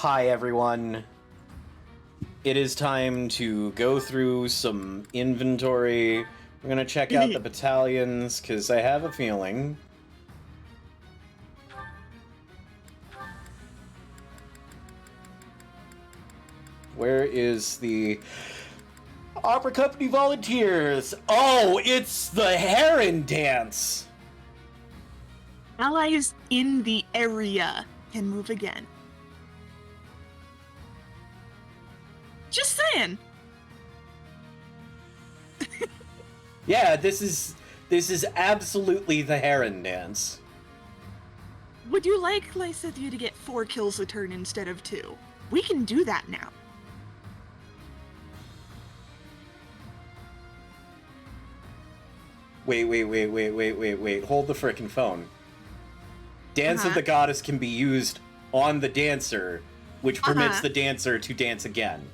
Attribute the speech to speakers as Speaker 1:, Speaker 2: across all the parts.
Speaker 1: Hi everyone. It is time to go through some inventory. I'm gonna check out the battalions, because I have a feeling. Where is the Opera Company Volunteers? Oh, it's the Heron Dance!
Speaker 2: Allies in the area can move again. Just saying.
Speaker 1: Yeah, this is absolutely the Heron Dance.
Speaker 2: Would you like Lysithia to get 4 kills a turn instead of 2? We can do that now.
Speaker 1: Wait. Hold the frickin' phone. Dance of the Goddess can be used on the dancer, which permits the dancer to dance again.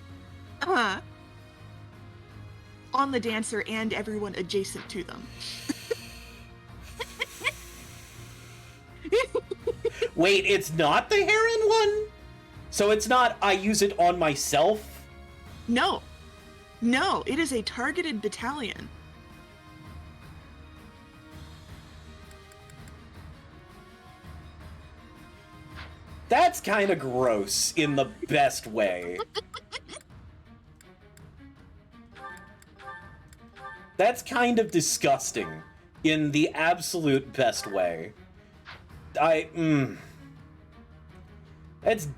Speaker 2: On the dancer and everyone adjacent to them.
Speaker 1: Wait, it's not the Heron one? So it's not I use it on myself?
Speaker 2: No. No, it is a targeted battalion.
Speaker 1: That's kind of gross in the best way. That's kind of disgusting in the absolute best way. That's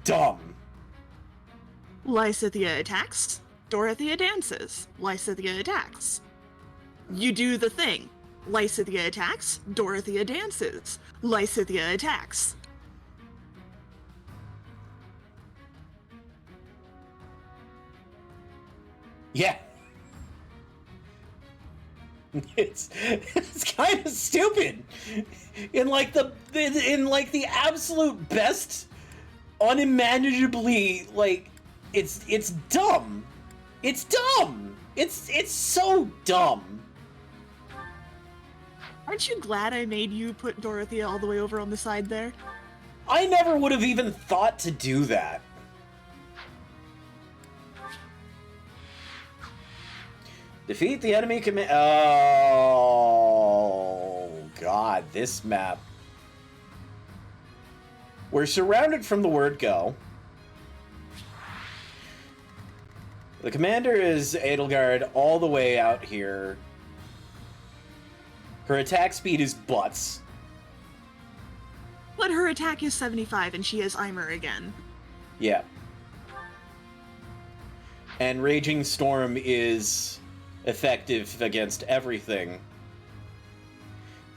Speaker 1: dumb.
Speaker 2: Lysithia attacks, Dorothea dances. Lysithia attacks. You do the thing. Lysithia attacks, Dorothea dances. Lysithia attacks.
Speaker 1: Yeah. It's kind of stupid. In like the absolute best, unimaginably, like, it's dumb. It's dumb. It's so dumb.
Speaker 2: Aren't you glad I made you put Dorothea all the way over on the side there?
Speaker 1: I never would have even thought to do that. Defeat the enemy command. Oh, God, this map. We're surrounded from the word go. The commander is Edelgard all the way out here. Her attack speed is butts.
Speaker 2: But her attack is 75 and she has Eimer again.
Speaker 1: Yeah. And Raging Storm is effective against everything.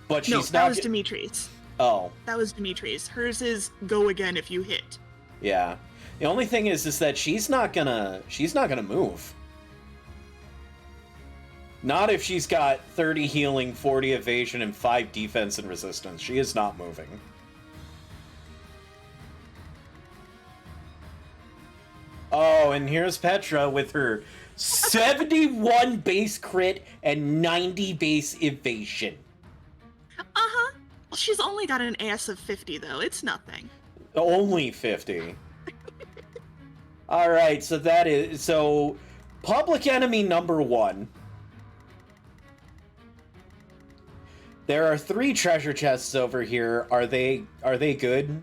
Speaker 1: But she's
Speaker 2: that was Dimitri's.
Speaker 1: Oh.
Speaker 2: That was Dimitri's. Hers is go again if you hit.
Speaker 1: Yeah. The only thing is that she's not gonna move. Not if she's got 30 healing, 40 evasion, and 5 defense and resistance. She is not moving. Oh, and here's Petra with her 71 base crit and 90 base evasion.
Speaker 2: Uh-huh. Well, she's only got an AS of 50, though. It's nothing.
Speaker 1: Only 50. Alright, so Public Enemy number 1. There are 3 treasure chests over here. Are they good?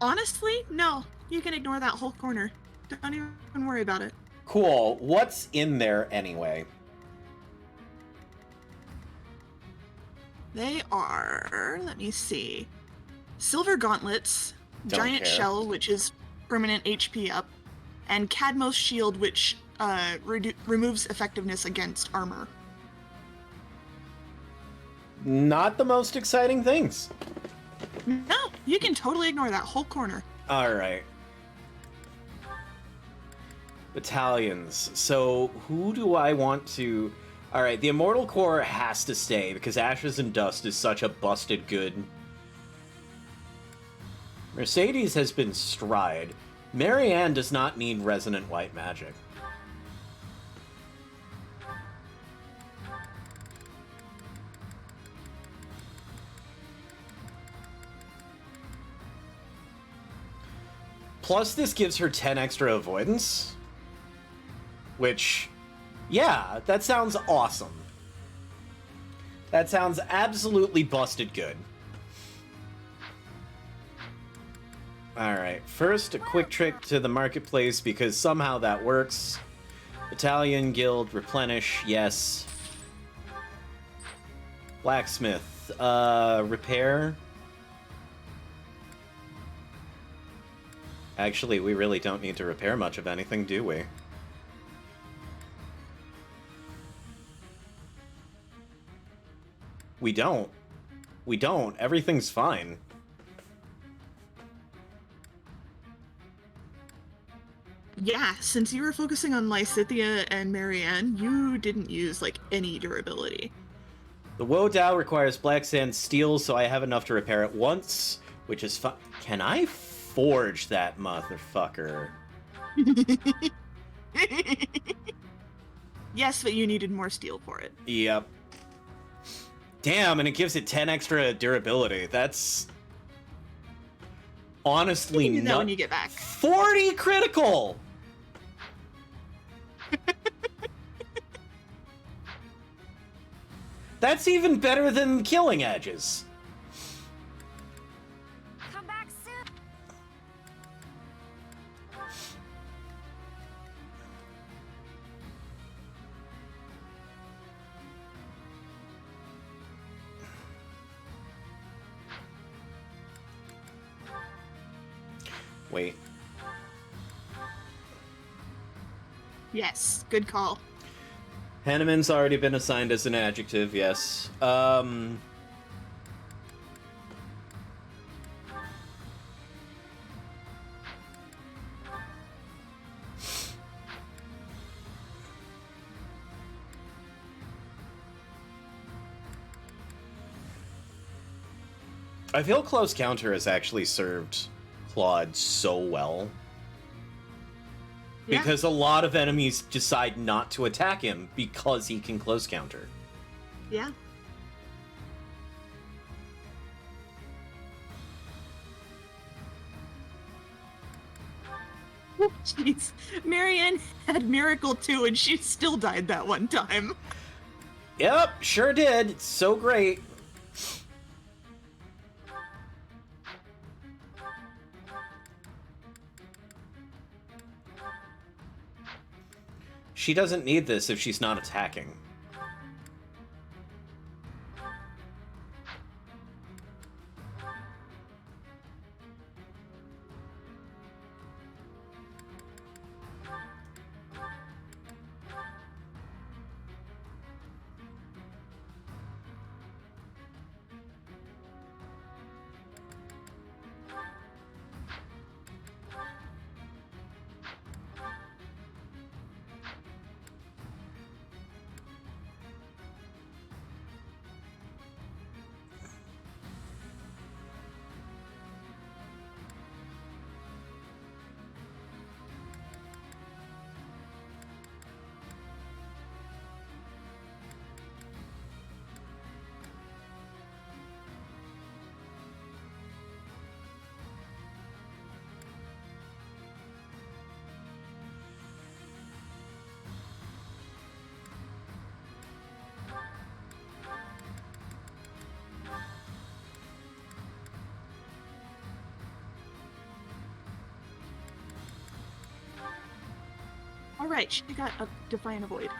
Speaker 2: Honestly, no. You can ignore that whole corner. Don't even worry about it.
Speaker 1: Cool. What's in there anyway?
Speaker 2: They are, let me see, Silver Gauntlets,
Speaker 1: Don't
Speaker 2: Giant
Speaker 1: care.
Speaker 2: Shell, which is permanent HP up, and Cadmos Shield, which removes effectiveness against armor.
Speaker 1: Not the most exciting things.
Speaker 2: No, you can totally ignore that whole corner.
Speaker 1: Alright. Battalions. So, who do I want to... Alright, the Immortal Core has to stay, because Ashes and Dust is such a busted good. Mercedes has been Stride. Marianne does not need Resonant White Magic. Plus, this gives her 10 extra avoidance. Which, yeah, that sounds awesome. That sounds absolutely busted good. Alright, first a quick trip to the marketplace because somehow that works. Battalion, guild, replenish, yes. Blacksmith, repair. Actually, we really don't need to repair much of anything, do we? We don't. We don't. Everything's fine.
Speaker 2: Yeah, since you were focusing on Lysithea and Marianne, you didn't use, like, any durability.
Speaker 1: The Woe Dao requires black sand steel, so I have enough to repair it once, which is fun. Can I forge that motherfucker?
Speaker 2: Yes, but you needed more steel for it.
Speaker 1: Yep. Damn, and it gives it 10 extra durability. That's honestly
Speaker 2: You know
Speaker 1: not
Speaker 2: when you get back.
Speaker 1: 40 critical. That's even better than Killing Edges.
Speaker 3: Come back soon.
Speaker 1: Wait.
Speaker 2: Yes, good call.
Speaker 1: Hanneman's already been assigned as an adjective, yes. I feel close counter has actually served Claude so well.
Speaker 2: Yeah.
Speaker 1: Because a lot of enemies decide not to attack him because he can close counter.
Speaker 2: Yeah. Oh, jeez. Marianne had Miracle too, and she still died that one time.
Speaker 1: Yep, sure did. It's so great. She doesn't need this if she's not attacking.
Speaker 2: Alright, she got a Defiant Avoid.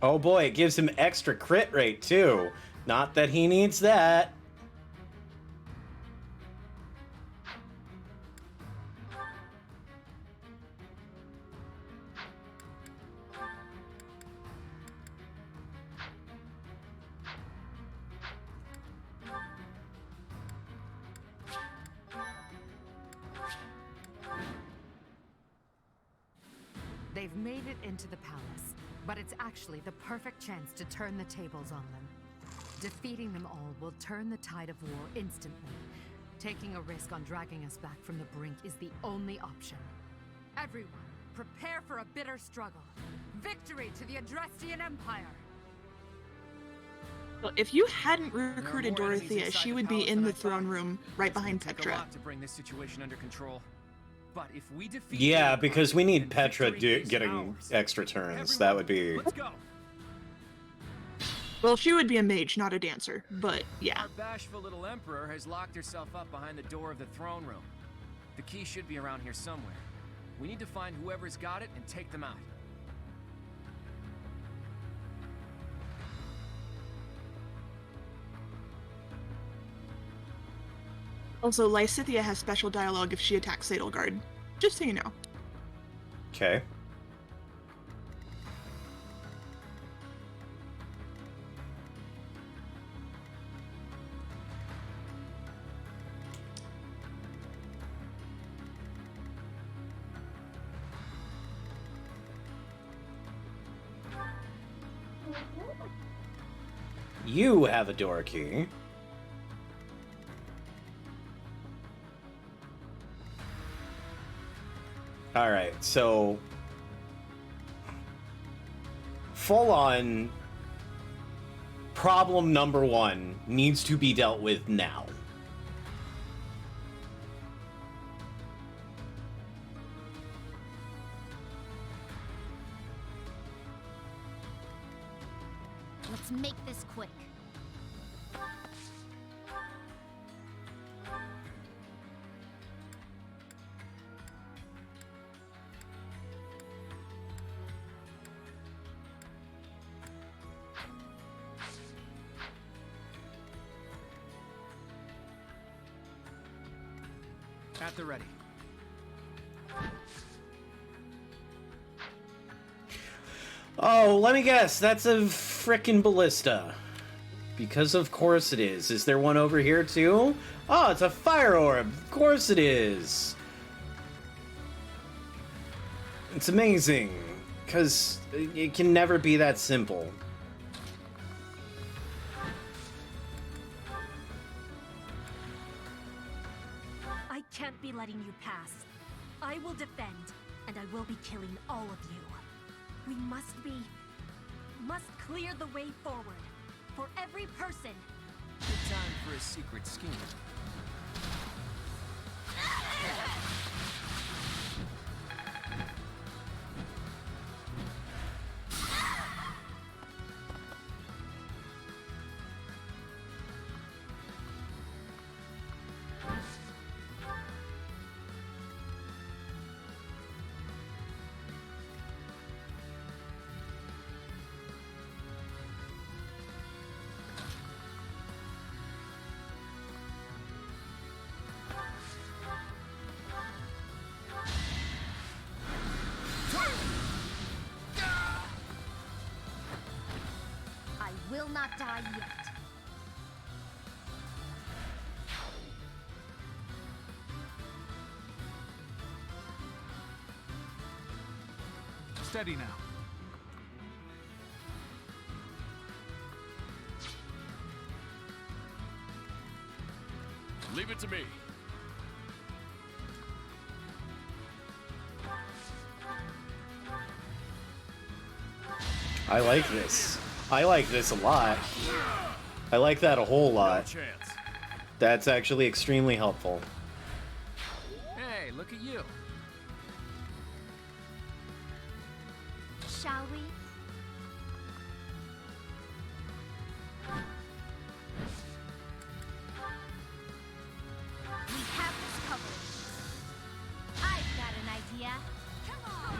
Speaker 1: Oh boy, it gives him extra crit rate too. Not that he needs that.
Speaker 3: They've made it into the palace, but it's actually the perfect chance to turn the tables on them. Defeating them all will turn the tide of war instantly. Taking a risk on dragging us back from the brink is the only option. Everyone, prepare for a bitter struggle. Victory to the Adrestian Empire!
Speaker 2: Well, if you hadn't recruited Dorothea, she would be in the throne room right behind Petra.
Speaker 4: To bring this situation under control. But if we defeat
Speaker 1: Yeah, because we need Petra getting extra turns. That would be...
Speaker 4: Let's go.
Speaker 2: Well, she would be a mage, not a dancer, but yeah.
Speaker 4: Our bashful little emperor has locked herself up behind the door of the throne room. The key should be around here somewhere. We need to find whoever's got it and take them out.
Speaker 2: Also, Lysithea has special dialogue if she attacks Edelgard. Just so you know.
Speaker 1: Okay. You have a door key. Alright, so... full on... problem number one needs to be dealt with now.
Speaker 5: Let's make this quick.
Speaker 4: At the ready.
Speaker 1: Oh, let me guess. That's a frickin' ballista. Because of course it is. Is there one over here too? Oh, it's a fire orb. Of course it is. It's amazing. Because it can never be that simple.
Speaker 5: I can't be letting you pass. I will defend, and I will be killing all of you. We must clear the way forward. For every person.
Speaker 4: Good time for a secret scheme.
Speaker 5: I will not die yet.
Speaker 6: Steady now.
Speaker 7: Leave it to me.
Speaker 1: I like this. I like this a lot. I like that a whole
Speaker 7: No
Speaker 1: lot.
Speaker 7: chance.
Speaker 1: That's actually extremely helpful.
Speaker 4: Hey, look at you.
Speaker 5: Shall we? We have this covered. I've got an idea. Come on!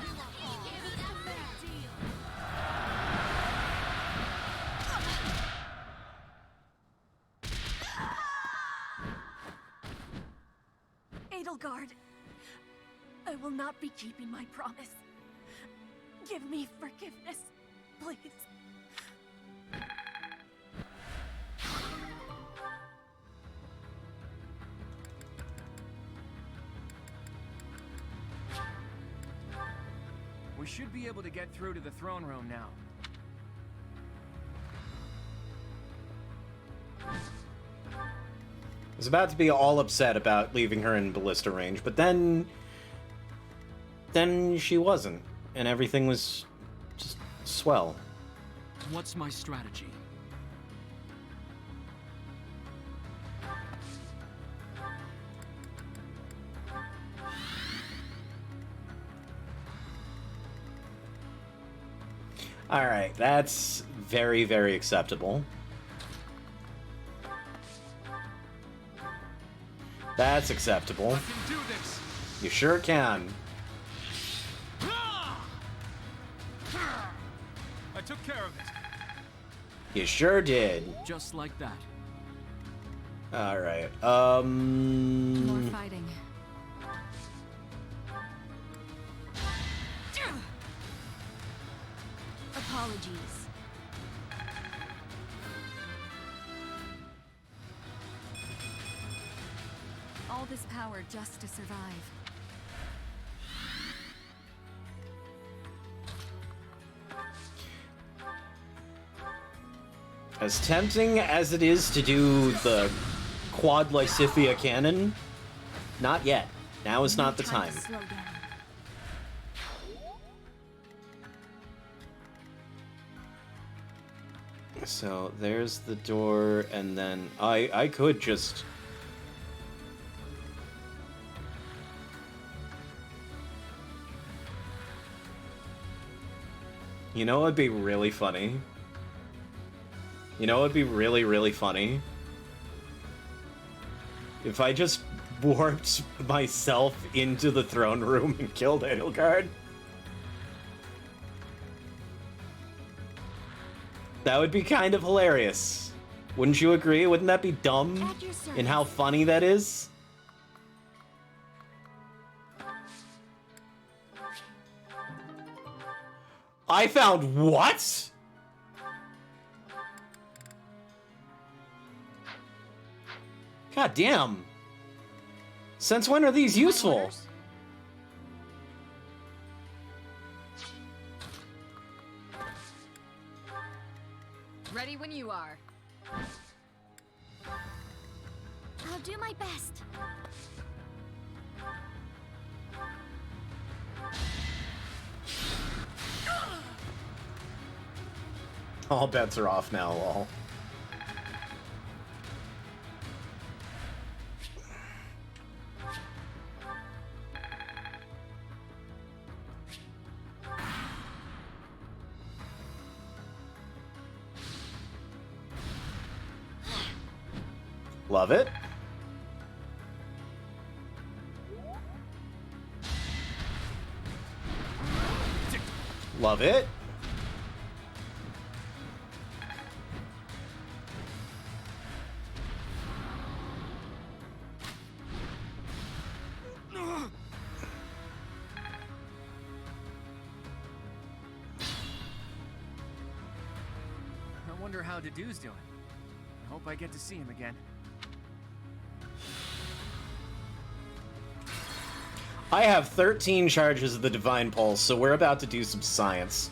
Speaker 5: Give it a big deal.
Speaker 8: Edelgard, I will not be keeping my promise. Give me forgiveness, please.
Speaker 4: We We should be able to get through to the throne room now.
Speaker 1: I was about to be all upset about leaving her in ballista range, but then she wasn't, and everything was just swell.
Speaker 6: What's my strategy?
Speaker 1: Alright, that's very, very acceptable. That's acceptable.
Speaker 6: I can do this.
Speaker 1: You sure can.
Speaker 6: I took care of it.
Speaker 1: You sure did.
Speaker 6: Just like that.
Speaker 1: Alright,
Speaker 3: More fighting.
Speaker 5: Apologies.
Speaker 3: All this power just to survive.
Speaker 1: as tempting as it is to do the quad Lysithia cannon, not yet. Now is not the time.
Speaker 5: To slow down.
Speaker 1: So there's the door, and then I could just... You know what would be really funny? You know what would be really, really funny? If I just warped myself into the throne room and killed Edelgard. That would be kind of hilarious. Wouldn't you agree? Wouldn't that be dumb
Speaker 5: At your service.
Speaker 1: in how funny that is? I found what? God damn. Since when are these useful?
Speaker 3: Ready when you are.
Speaker 5: I'll do my best.
Speaker 1: All bets are off now, lol. Love it. Love it.
Speaker 4: I wonder how Dedue's doing. I hope I get to see him again.
Speaker 1: I have 13 charges of the Divine Pulse, so we're about to do some science.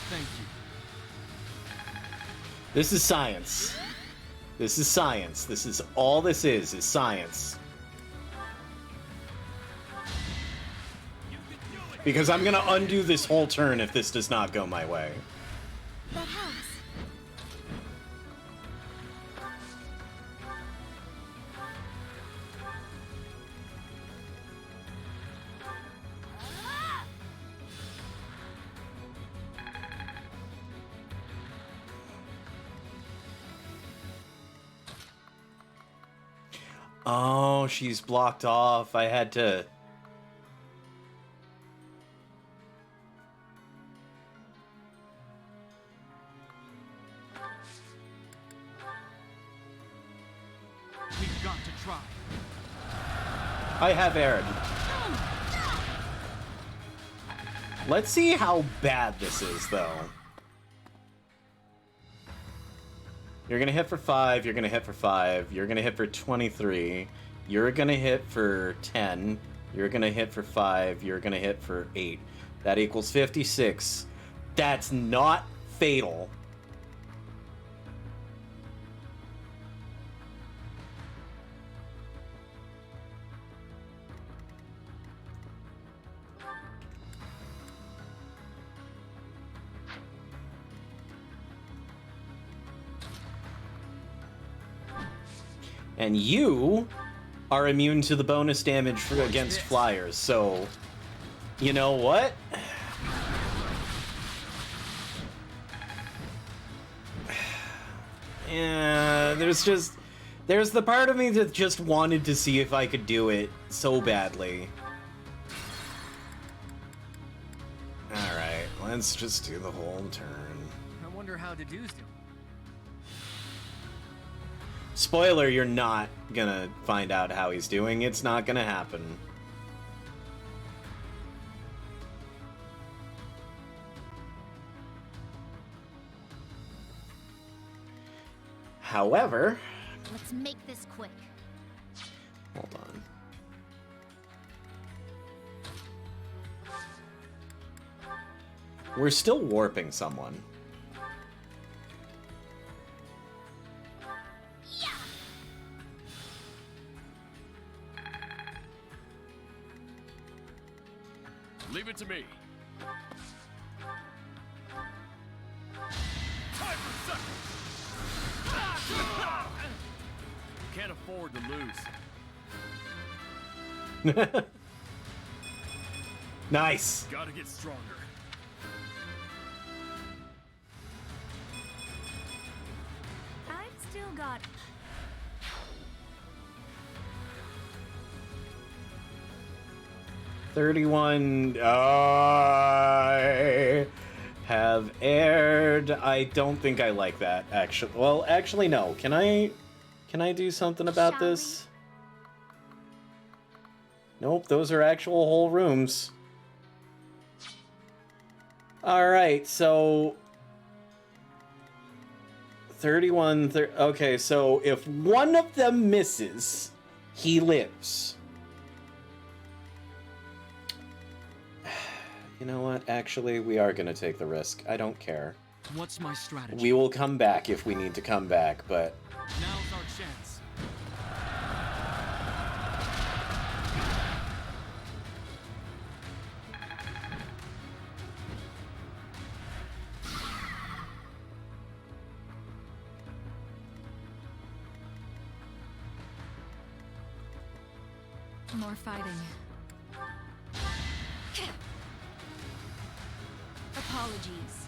Speaker 6: Thank you.
Speaker 1: This is science. This is science. This is all this is science. Because I'm gonna undo this whole turn if this does not go my way.
Speaker 5: That helps.
Speaker 1: Oh, she's blocked off. I had to
Speaker 6: got to try.
Speaker 1: I have aired. Let's see how bad this is, though. You're gonna hit for 5, you're gonna hit for 5, you're gonna hit for 23, you're gonna hit for 10, you're gonna hit for 5, you're gonna hit for 8. That equals 56. That's not fatal. And you are immune to the bonus damage against flyers, so you know what? Yeah, there's the part of me that just wanted to see if I could do it so badly. Alright, let's just do the whole turn.
Speaker 4: I wonder how Dedue's doing.
Speaker 1: Spoiler, you're not gonna find out how he's doing. It's not gonna happen. However...
Speaker 7: Let's make this quick.
Speaker 1: Hold on. We're still warping someone.
Speaker 6: Leave it to me. Can't afford to lose.
Speaker 1: Nice.
Speaker 6: Gotta get stronger.
Speaker 8: I've still got
Speaker 1: 31. I have aired. I don't think I like that, actually. Well, actually, no. Can I do something about
Speaker 7: Shall
Speaker 1: this? Nope, those are actual whole rooms. Alright, so... 31... okay, so if one of them misses, he lives. You know what? Actually, we are going to take the risk. I don't care.
Speaker 6: What's my strategy?
Speaker 1: We will come back if we need to come back, but...
Speaker 6: Now's our chance.
Speaker 3: More fighting.
Speaker 8: apologies.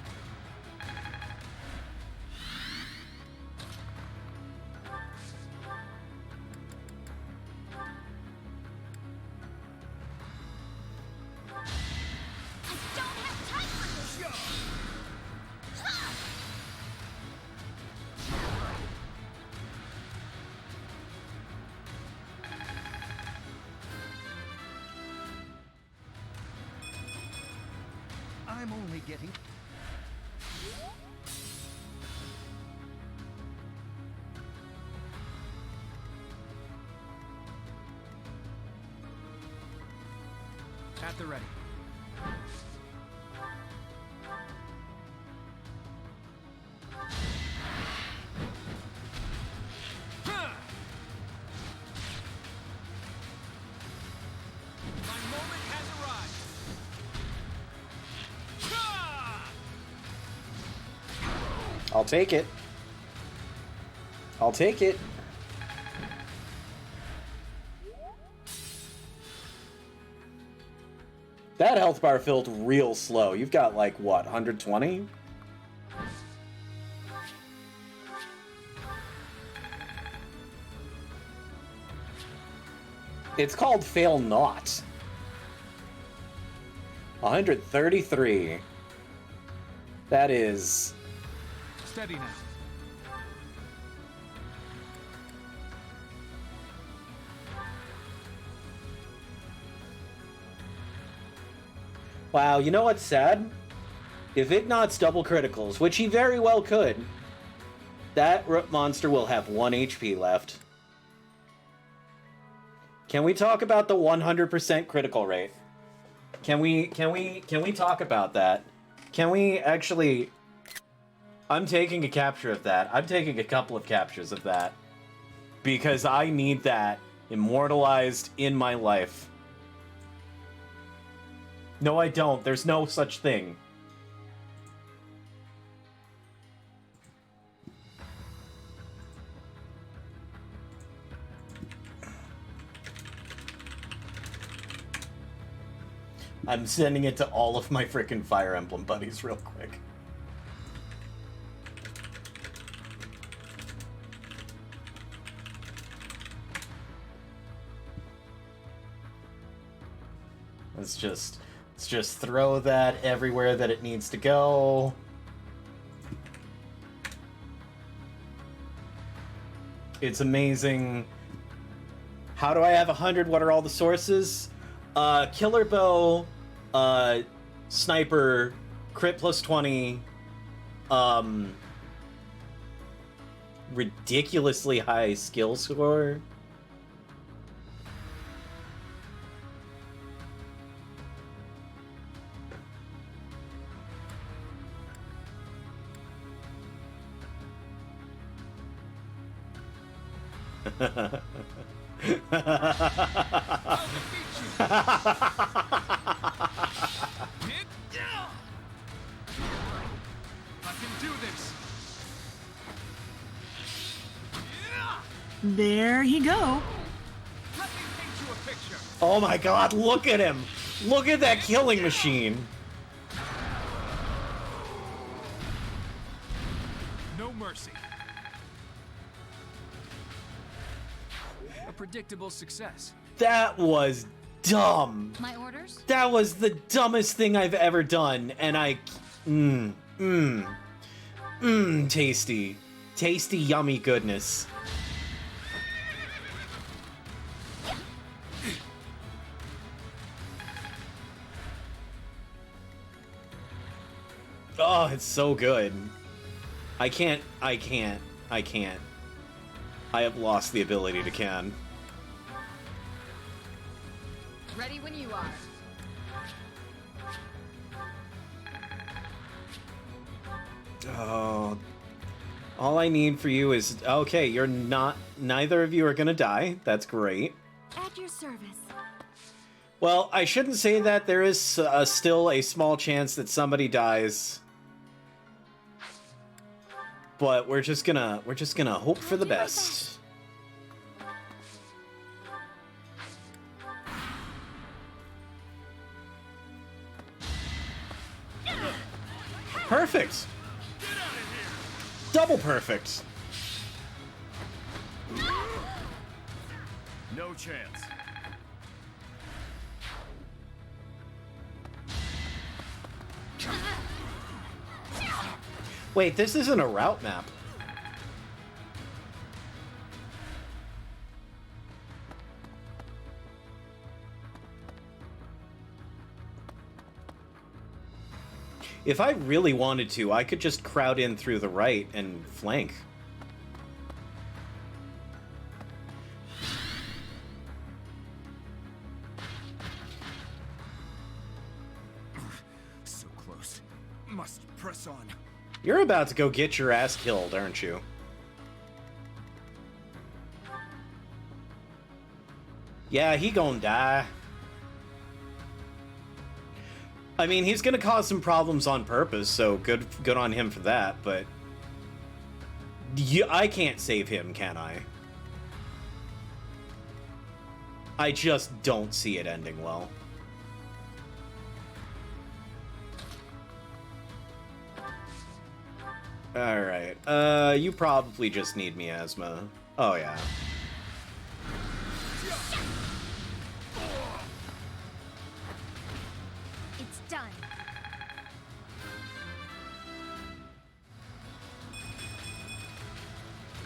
Speaker 9: I'm only getting...
Speaker 4: At the ready. My moment has arrived.
Speaker 1: I'll take it. I'll take it. That health bar felt real slow. You've got like, what, 120? It's called Fail Not. 133. That is...
Speaker 6: Steady now.
Speaker 1: Wow, you know what's sad? If Ignat's double criticals, which he very well could, that monster will have 1 HP left. Can we talk about the 100% critical rate? Can we talk about that? Can we actually... I'm taking a capture of that. I'm taking a couple of captures of that. Because I need that immortalized in my life. No, I don't. There's no such thing. I'm sending it to all of my frickin' Fire Emblem buddies real quick. Let's just throw that everywhere that it needs to go. It's amazing. How do I have 100? What are all the sources? Killer bow, sniper, crit plus 20, ridiculously high skill score.
Speaker 2: There you go.
Speaker 1: Oh my god, look at him! Look at that killing machine!
Speaker 6: No mercy.
Speaker 4: A predictable success.
Speaker 1: That was dumb.
Speaker 7: My orders?
Speaker 1: That was the dumbest thing I've ever done, and tasty. Tasty, yummy goodness. Oh, it's so good. I can't. I have lost the ability to can.
Speaker 3: Ready when you are.
Speaker 1: Oh. All I need for you is... Okay, you're not... Neither of you are gonna die. That's great.
Speaker 8: At your service.
Speaker 1: Well, I shouldn't say that. There is still a small chance that somebody dies. But we're just gonna hope for the best. Perfect. Double perfect.
Speaker 6: No chance.
Speaker 1: Wait, this isn't a route map. If I really wanted to, I could just crowd in through the right and flank.
Speaker 6: So close. Must press on.
Speaker 1: You're about to go get your ass killed, aren't you? Yeah, he gonna die. I mean, he's gonna cause some problems on purpose, so good on him for that, but... I can't save him, can I? I just don't see it ending well. Alright, you probably just need miasma. Oh, yeah.
Speaker 7: It's done.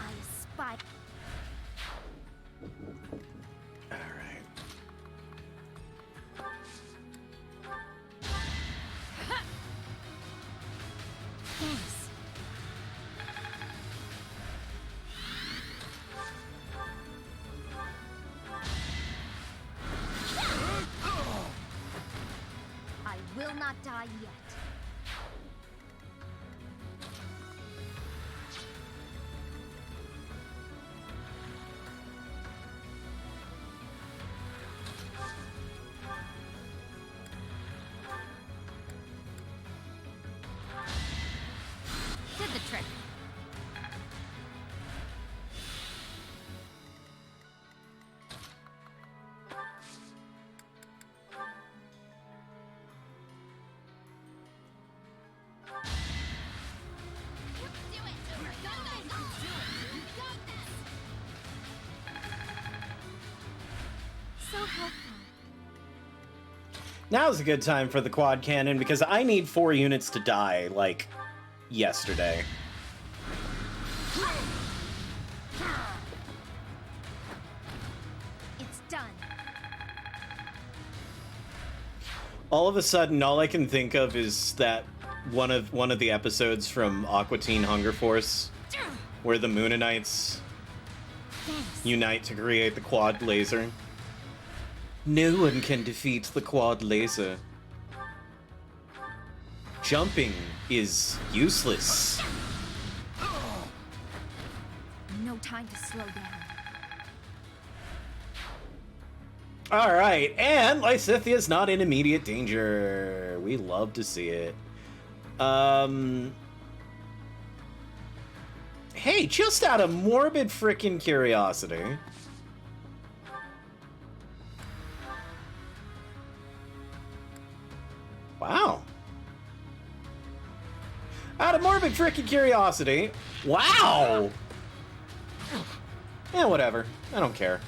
Speaker 7: I spy.
Speaker 1: Alright.
Speaker 7: die yet.
Speaker 3: Did the trick.
Speaker 7: So helpful.
Speaker 1: Now's a good time for the quad cannon because I need 4 units to die, like, yesterday.
Speaker 7: It's done.
Speaker 1: All of a sudden, all I can think of is that one of the episodes from Aqua Teen Hunger Force, where the Moonanites
Speaker 7: Thanks.
Speaker 1: unite to create the quad laser. No one can defeat the quad laser. Jumping is useless.
Speaker 7: No time to slow down.
Speaker 1: Alright, and Lysithia's not in immediate danger. We love to see it. Hey, just out of morbid frickin' curiosity. Wow. Out of morbid frickin' curiosity. Wow! Yeah, whatever. I don't care.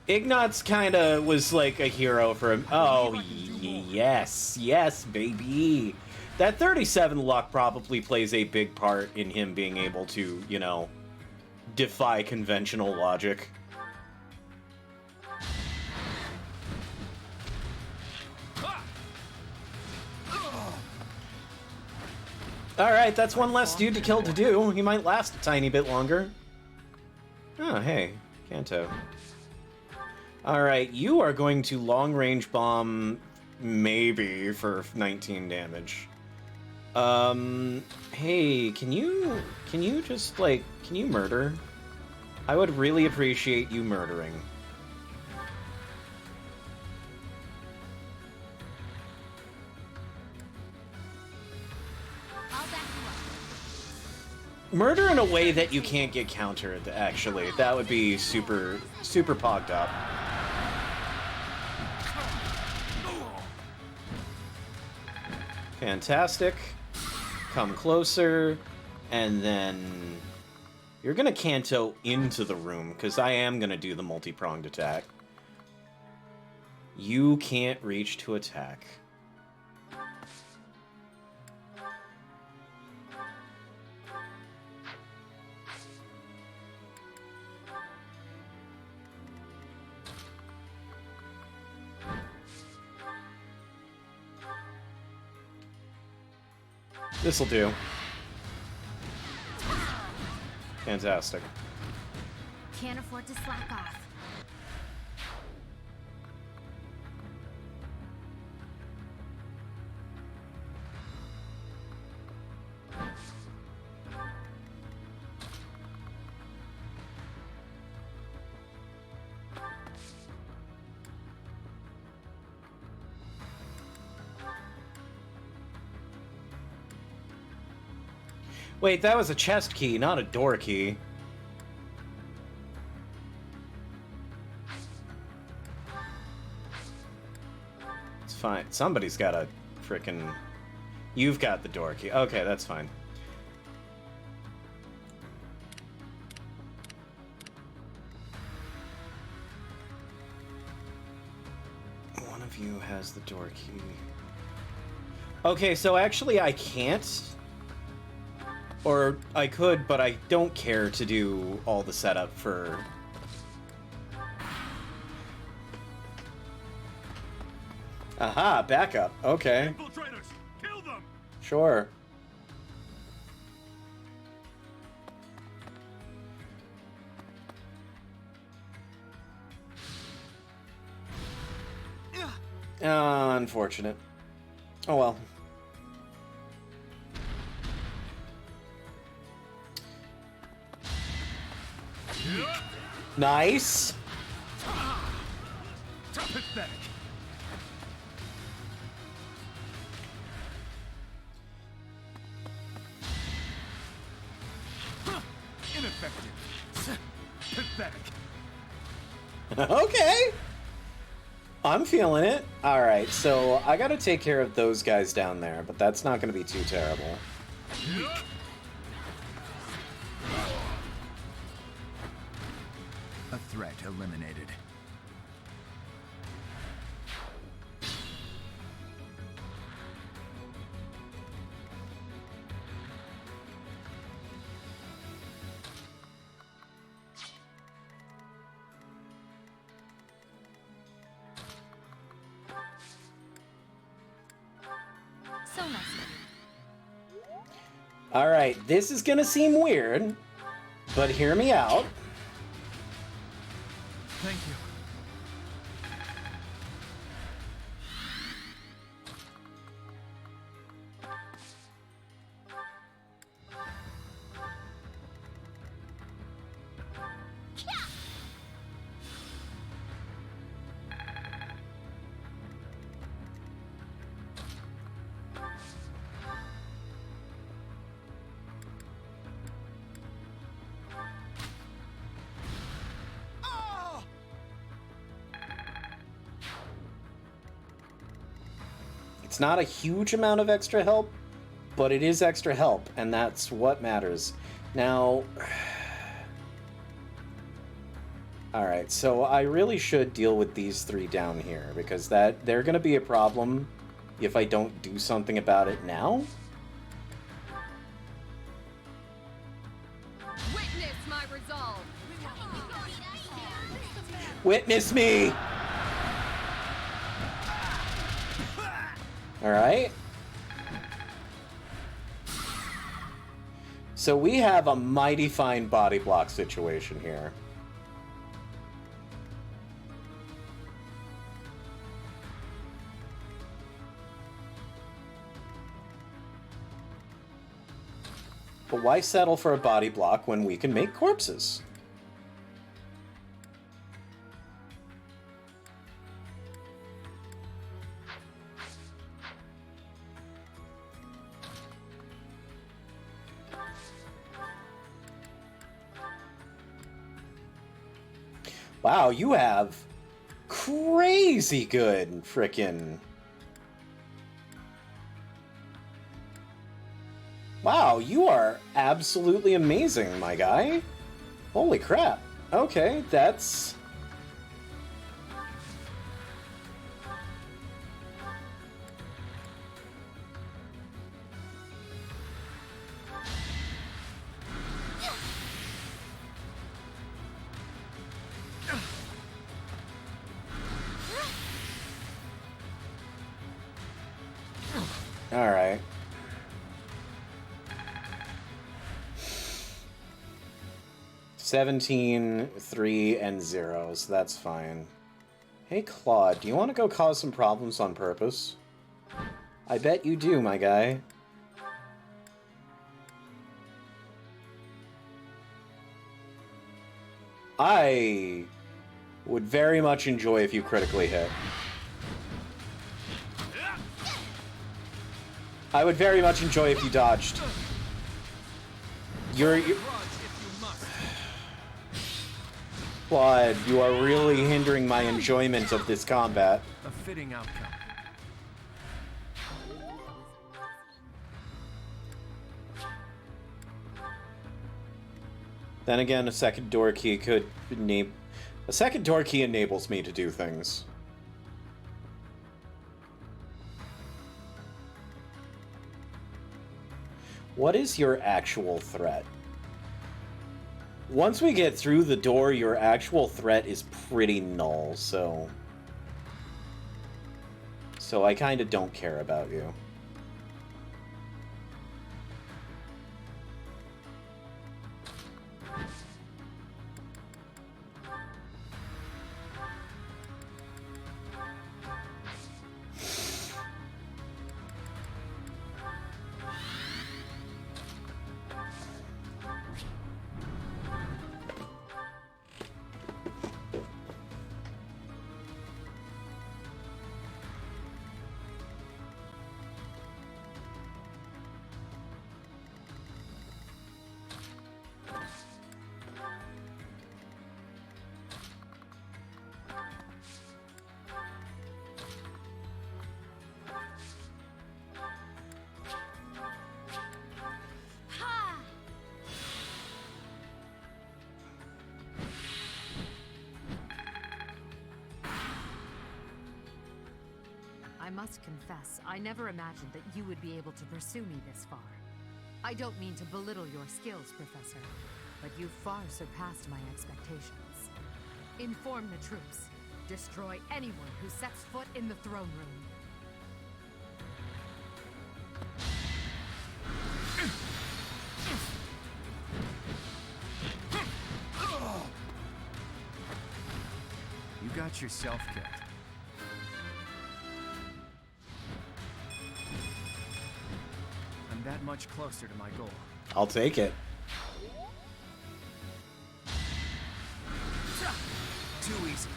Speaker 1: Ignatz kinda was like a hero for him. Oh, yes. Yes, baby. That 37 luck probably plays a big part in him being able to, you know, defy conventional logic. Alright, that's one less dude to kill to do. He might last a tiny bit longer. Oh, hey. Kanto. Alright, you are going to long-range bomb maybe for 19 damage. Hey, can you just, like, can you murder? I would really appreciate you murdering.
Speaker 7: I'll back you up.
Speaker 1: Murder in a way that you can't get countered, actually. That would be super, super pogged up. Fantastic. Come closer. And then you're gonna Kanto into the room, because I am gonna do the multi-pronged attack. You can't reach to attack. This'll do. Fantastic.
Speaker 7: Can't afford to slack off.
Speaker 1: Wait, that was a chest key, not a door key. It's fine. Somebody's got a frickin'... You've got the door key. Okay, that's fine. One of you has the door key. Okay, so actually I can't... Or I could, but I don't care to do all the setup for... Aha, backup. Okay.
Speaker 6: Infiltrators! Kill them!
Speaker 1: Sure. Unfortunate. Oh well. Nice.
Speaker 6: Pathetic. Ineffective. Pathetic.
Speaker 1: Okay. I'm feeling it. Alright, so I gotta take care of those guys down there, but that's not gonna be too terrible.
Speaker 6: A threat eliminated.
Speaker 7: So nice.
Speaker 1: Alright, this is gonna seem weird, but hear me out.
Speaker 6: Thank you.
Speaker 1: It's not a huge amount of extra help, but it is extra help, and that's what matters. Now... Alright, so I really should deal with these three down here, because they're gonna be a problem if I don't do something about it now.
Speaker 3: Witness my resolve.
Speaker 1: Witness me! Alright. So we have a mighty fine body block situation here. But why settle for a body block when we can make corpses? Wow, you have crazy good frickin'... Wow, you are absolutely amazing, my guy. Holy crap. Okay, that's... Alright. $17, 3, and 0, so that's fine. Hey, Claude, do you want to go cause some problems on purpose? I bet you do, my guy. I would very much enjoy if you critically hit. I would very much enjoy if you dodged. You're Claude, you are really hindering my enjoyment of this combat.
Speaker 4: A fitting outcome.
Speaker 1: Then again, a second door key could enable... A second door key enables me to do things. What is your actual threat? Once we get through the door, your actual threat is pretty null, so... So I kind of don't care about you.
Speaker 3: must confess, I never imagined that you would be able to pursue me this far. I don't mean to belittle your skills, Professor, but you've far surpassed my expectations. Inform the troops. Destroy anyone who sets foot in the throne room.
Speaker 4: You got yourself killed. I'm that much closer to my goal.
Speaker 1: I'll take it.
Speaker 4: Too easy.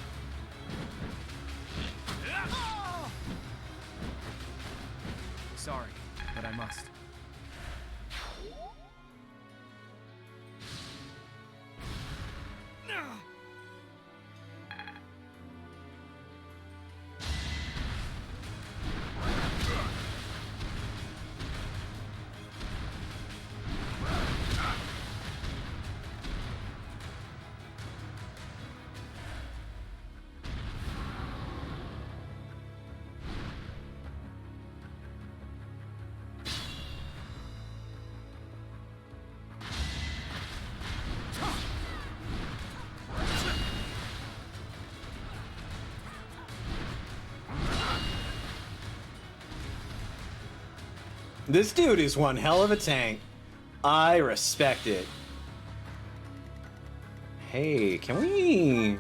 Speaker 4: Sorry, but I must.
Speaker 1: This dude is one hell of a tank. I respect it. Hey, can we...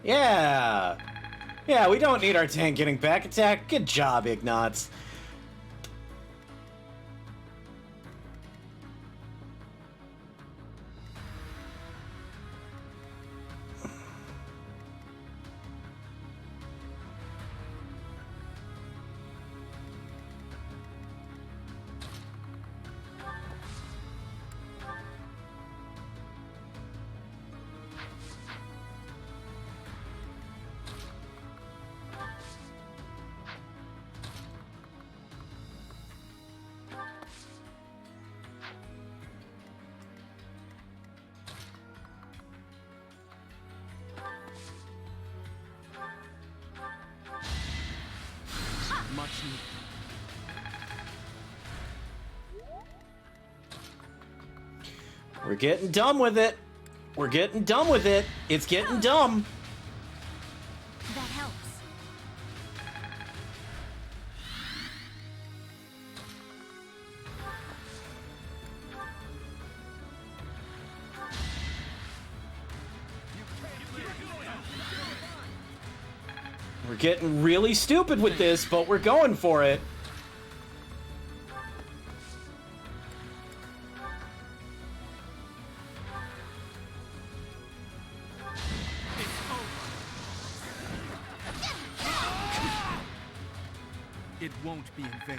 Speaker 1: Yeah! Yeah, we don't need our tank getting back attack. Good job, Ignatz.
Speaker 4: Much needed.
Speaker 1: We're getting dumb with it. We're getting dumb with it. It's getting dumb.
Speaker 7: That helps.
Speaker 1: We're getting really stupid with this, but we're going for it.
Speaker 6: It won't be in vain.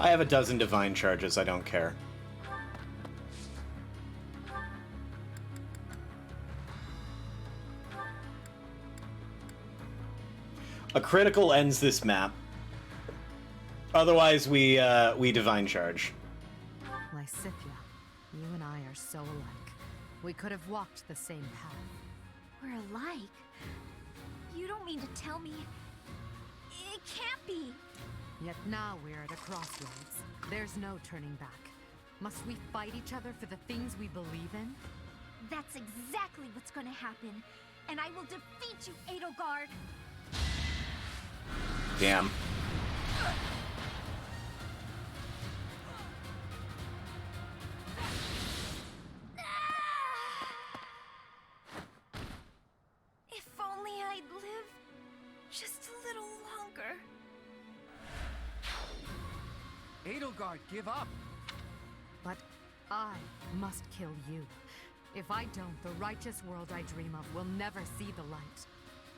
Speaker 1: I have a dozen divine charges, I don't care. A critical ends this map. Otherwise, we divine charge.
Speaker 3: Lysithia, you and I are so alike. We could have walked the same path.
Speaker 7: We're alike. You don't mean to tell me... It can't be.
Speaker 3: Yet now we're at a crossroads. There's no turning back. Must we fight each other for the things we believe in?
Speaker 7: That's exactly what's gonna happen.
Speaker 5: and I will defeat you, Edelgard.
Speaker 1: Damn.
Speaker 5: If only I'd lived just a little longer.
Speaker 4: Edelgard, give up!
Speaker 3: But I must kill you. If I don't, the righteous world I dream of will never see the light.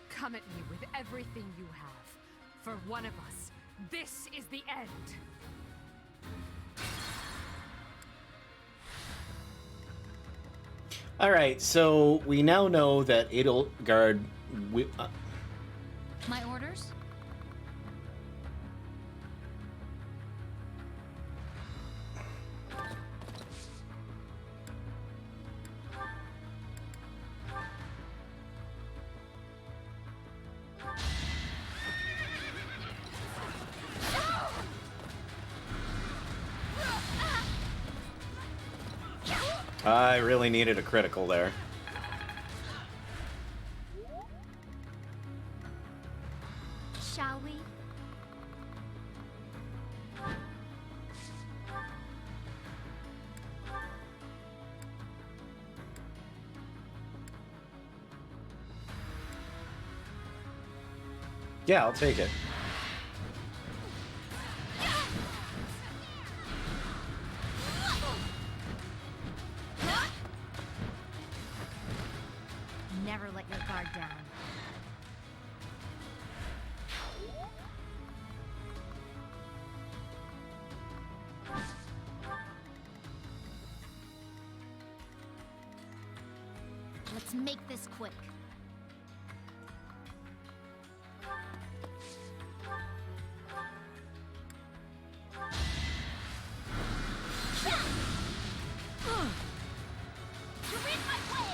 Speaker 3: Come at me with everything you have. For one of us, this is the end.
Speaker 1: All right, so we now know that Edelgard.
Speaker 7: My orders?
Speaker 1: I really needed a critical there.
Speaker 5: Shall we?
Speaker 1: Yeah, I'll take it.
Speaker 5: Never let your guard down. Let's make this quick. You're in my way!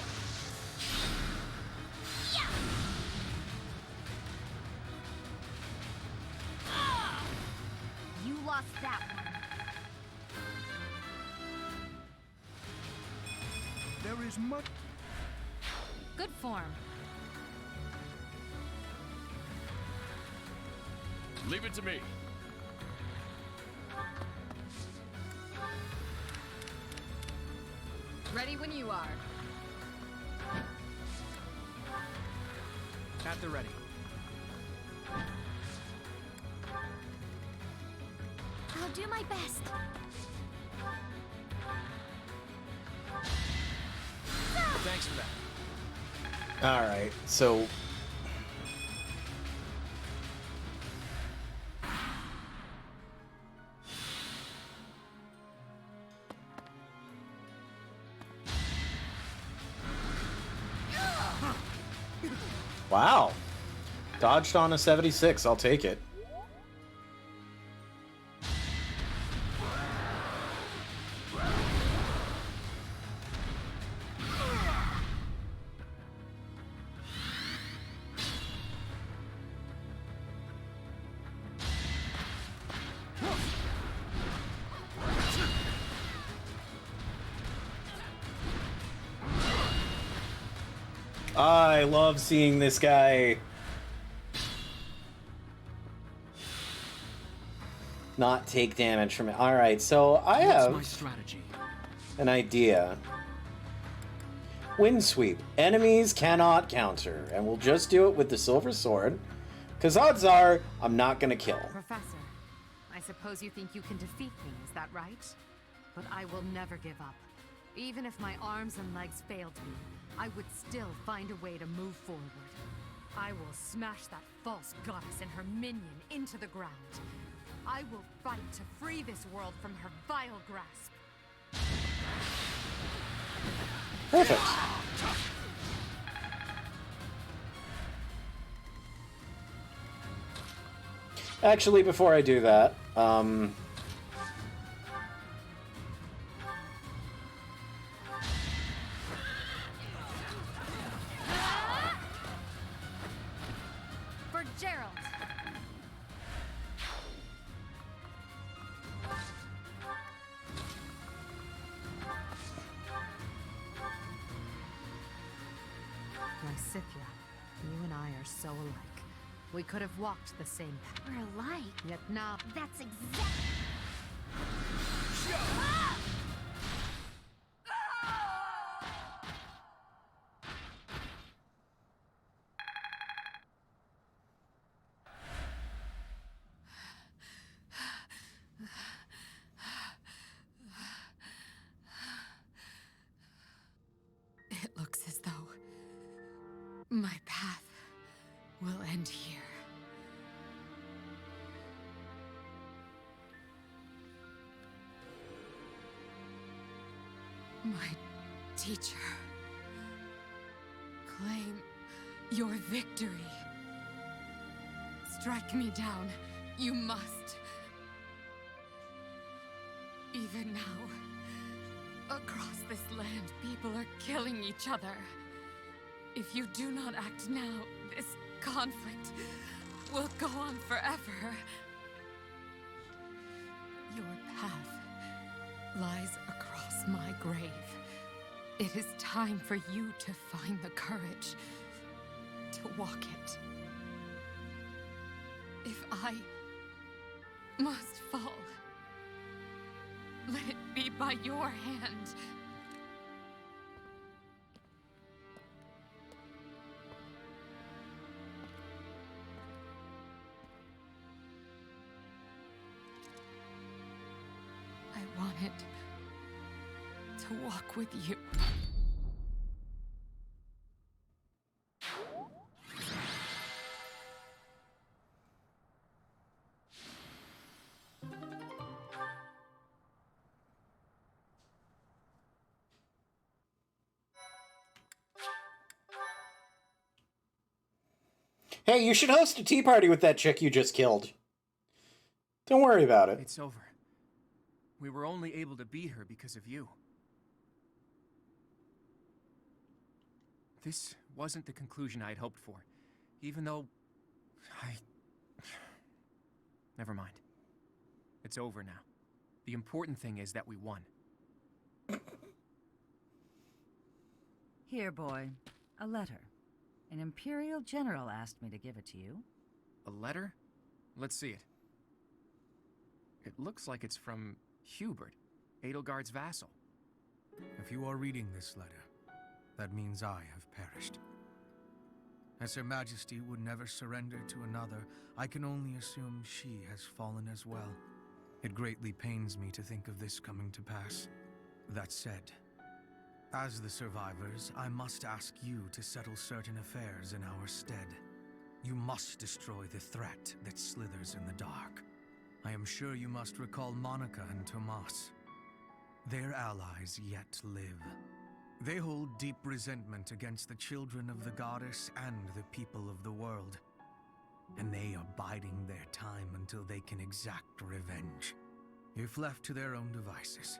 Speaker 5: Yeah! You lost that one.
Speaker 6: There is much.
Speaker 7: Good form.
Speaker 9: Leave it to me.
Speaker 3: Ready when you are.
Speaker 4: At the ready.
Speaker 5: I'll do my best.
Speaker 4: Thanks for that.
Speaker 1: All right, so wow, dodged on a 76. I'll take it. I love seeing this guy not take damage from it. All right, so I
Speaker 6: What's
Speaker 1: have
Speaker 6: my strategy?
Speaker 1: an idea. Wind sweep. Enemies cannot counter, and we'll just do it with the silver sword, because odds are I'm not gonna kill.
Speaker 3: Professor, I suppose you think you can defeat me, is that right? But I will never give up. Even if my arms and legs failed me, I would still find a way to move forward. I will smash that false goddess and her minion into the ground. I will fight to free this world from her vile grasp.
Speaker 1: Perfect. Actually, before I do that,
Speaker 3: For Gerald! I Lysithia, you and I are so alike. We could have walked the same path.
Speaker 7: We're alike.
Speaker 3: Yet now,
Speaker 7: That's exact.
Speaker 3: it looks as though my path will end here. My teacher, claim your victory. Strike me down, you must. Even now, across this land, people are killing each other. If you do not act now, this conflict will go on forever. Your path lies across my grave. It is time for you to find the courage to walk it. If I must fall, let it be by your hand. I wanted to walk with you.
Speaker 1: Hey, you should host a tea party with that chick you just killed. Don't worry about it.
Speaker 4: It's over. We were only able to beat her because of you. This wasn't the conclusion I'd hoped for, even though Never mind. It's over now. The important thing is that we won.
Speaker 9: Here, boy. A letter. An Imperial General asked me to give it to you.
Speaker 4: A letter? Let's see it. It looks like it's from Hubert, Edelgard's vassal.
Speaker 6: If you are reading this letter, that means I have perished. As Her Majesty would never surrender to another, I can only assume she has fallen as well. It greatly pains me to think of this coming to pass. That said, as the survivors, I must ask you to settle certain affairs in our stead. You must destroy the threat that slithers in the dark. I am sure you must recall Monica and Tomas. Their allies yet live. They hold deep resentment against the children of the goddess and the people of the world. And they are biding their time until they can exact revenge. If left to their own devices,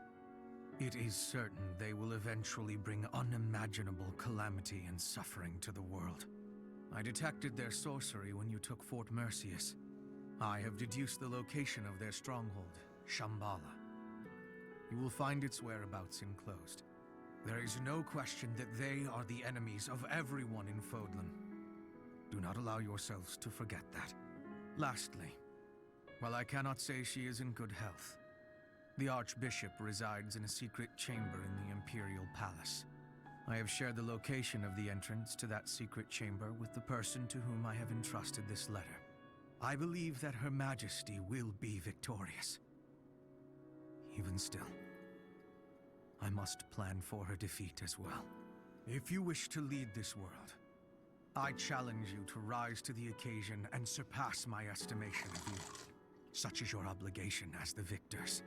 Speaker 6: it is certain they will eventually bring unimaginable calamity and suffering to the world. I detected their sorcery when you took Fort Mercius. I have deduced the location of their stronghold, Shambhala. You will find its whereabouts enclosed. There is no question that they are the enemies of everyone in Fodlan. Do not allow yourselves to forget that. Lastly, while I cannot say she is in good health, the Archbishop resides in a secret chamber in the Imperial Palace. I have shared the location of the entrance to that secret chamber with the person to whom I have entrusted this letter. I believe that Her Majesty will be victorious. Even still, I must plan for her defeat as well. If you wish to lead this world, I challenge you to rise to the occasion and surpass my estimation of you. Such is your obligation as the victors,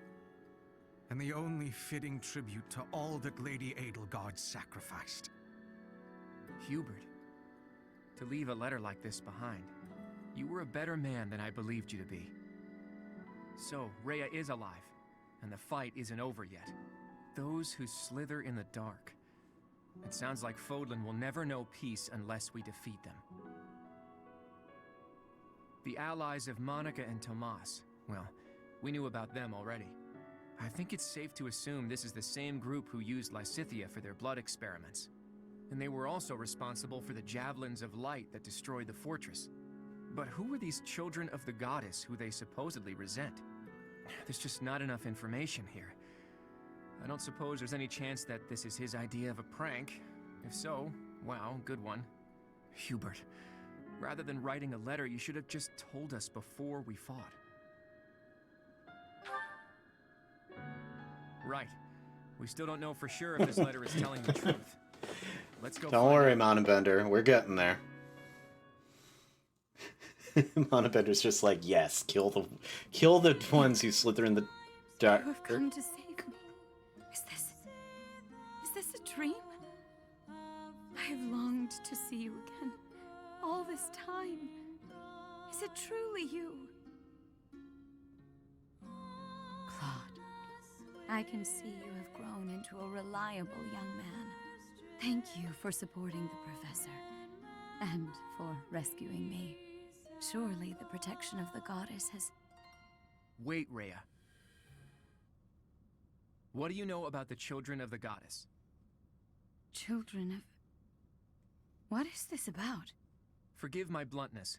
Speaker 6: and the only fitting tribute to all that Lady Edelgard sacrificed.
Speaker 4: Hubert, to leave a letter like this behind, you were a better man than I believed you to be. So, Rhea is alive, and the fight isn't over yet. Those who slither in the dark. It sounds like Fodlan will never know peace unless we defeat them. The allies of Monica and Tomas, well, we knew about them already. I think it's safe to assume this is the same group who used Lysithia for their blood experiments. And they were also responsible for the javelins of light that destroyed the fortress. But who were these children of the goddess who they supposedly resent? There's just not enough information here. I don't suppose there's any chance that this is his idea of a prank. If so, wow, good one. Hubert, rather than writing a letter, you should have just told us before we fought. Right. We still don't know for sure if this letter is telling the truth. Let's go.
Speaker 1: Don't worry, Mountain we're getting there. Mountain just like, yes, kill the ones who slither in the dark.
Speaker 8: You have come to save me. Is this a dream? I have longed to see you again all this time. Is it truly you?
Speaker 9: Claude, I can see you have grown into a reliable young man. Thank you for supporting the professor, and for rescuing me. Surely the protection of the goddess has...
Speaker 4: Wait, Rhea. What do you know about the children of the goddess?
Speaker 9: Children of... What is this about?
Speaker 4: Forgive my bluntness.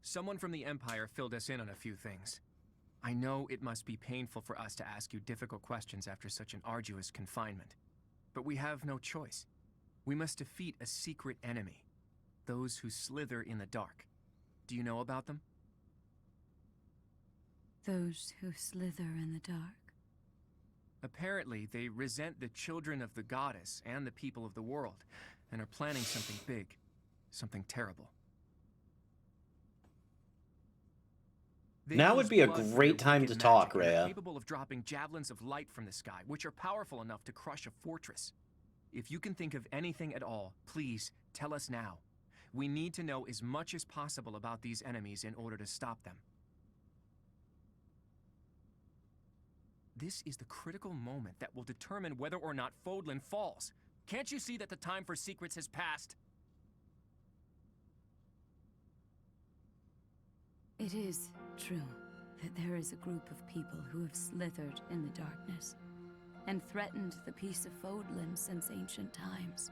Speaker 4: Someone from the Empire filled us in on a few things. I know it must be painful for us to ask you difficult questions after such an arduous confinement. But we have no choice. We must defeat a secret enemy. Those who slither in the dark. Do you know about them?
Speaker 9: Those who slither in the dark.
Speaker 4: Apparently, they resent the children of the goddess and the people of the world, and are planning something big, something terrible.
Speaker 1: Now would be a great time to talk, Rhea.
Speaker 4: Capable of dropping javelins of light from the sky, which are powerful enough to crush a fortress. If you can think of anything at all, please tell us now. We need to know as much as possible about these enemies in order to stop them. This is the critical moment that will determine whether or not Fodlan falls. Can't you see that the time for secrets has passed?
Speaker 9: It is true that there is a group of people who have slithered in the darkness and threatened the peace of Fodlan since ancient times.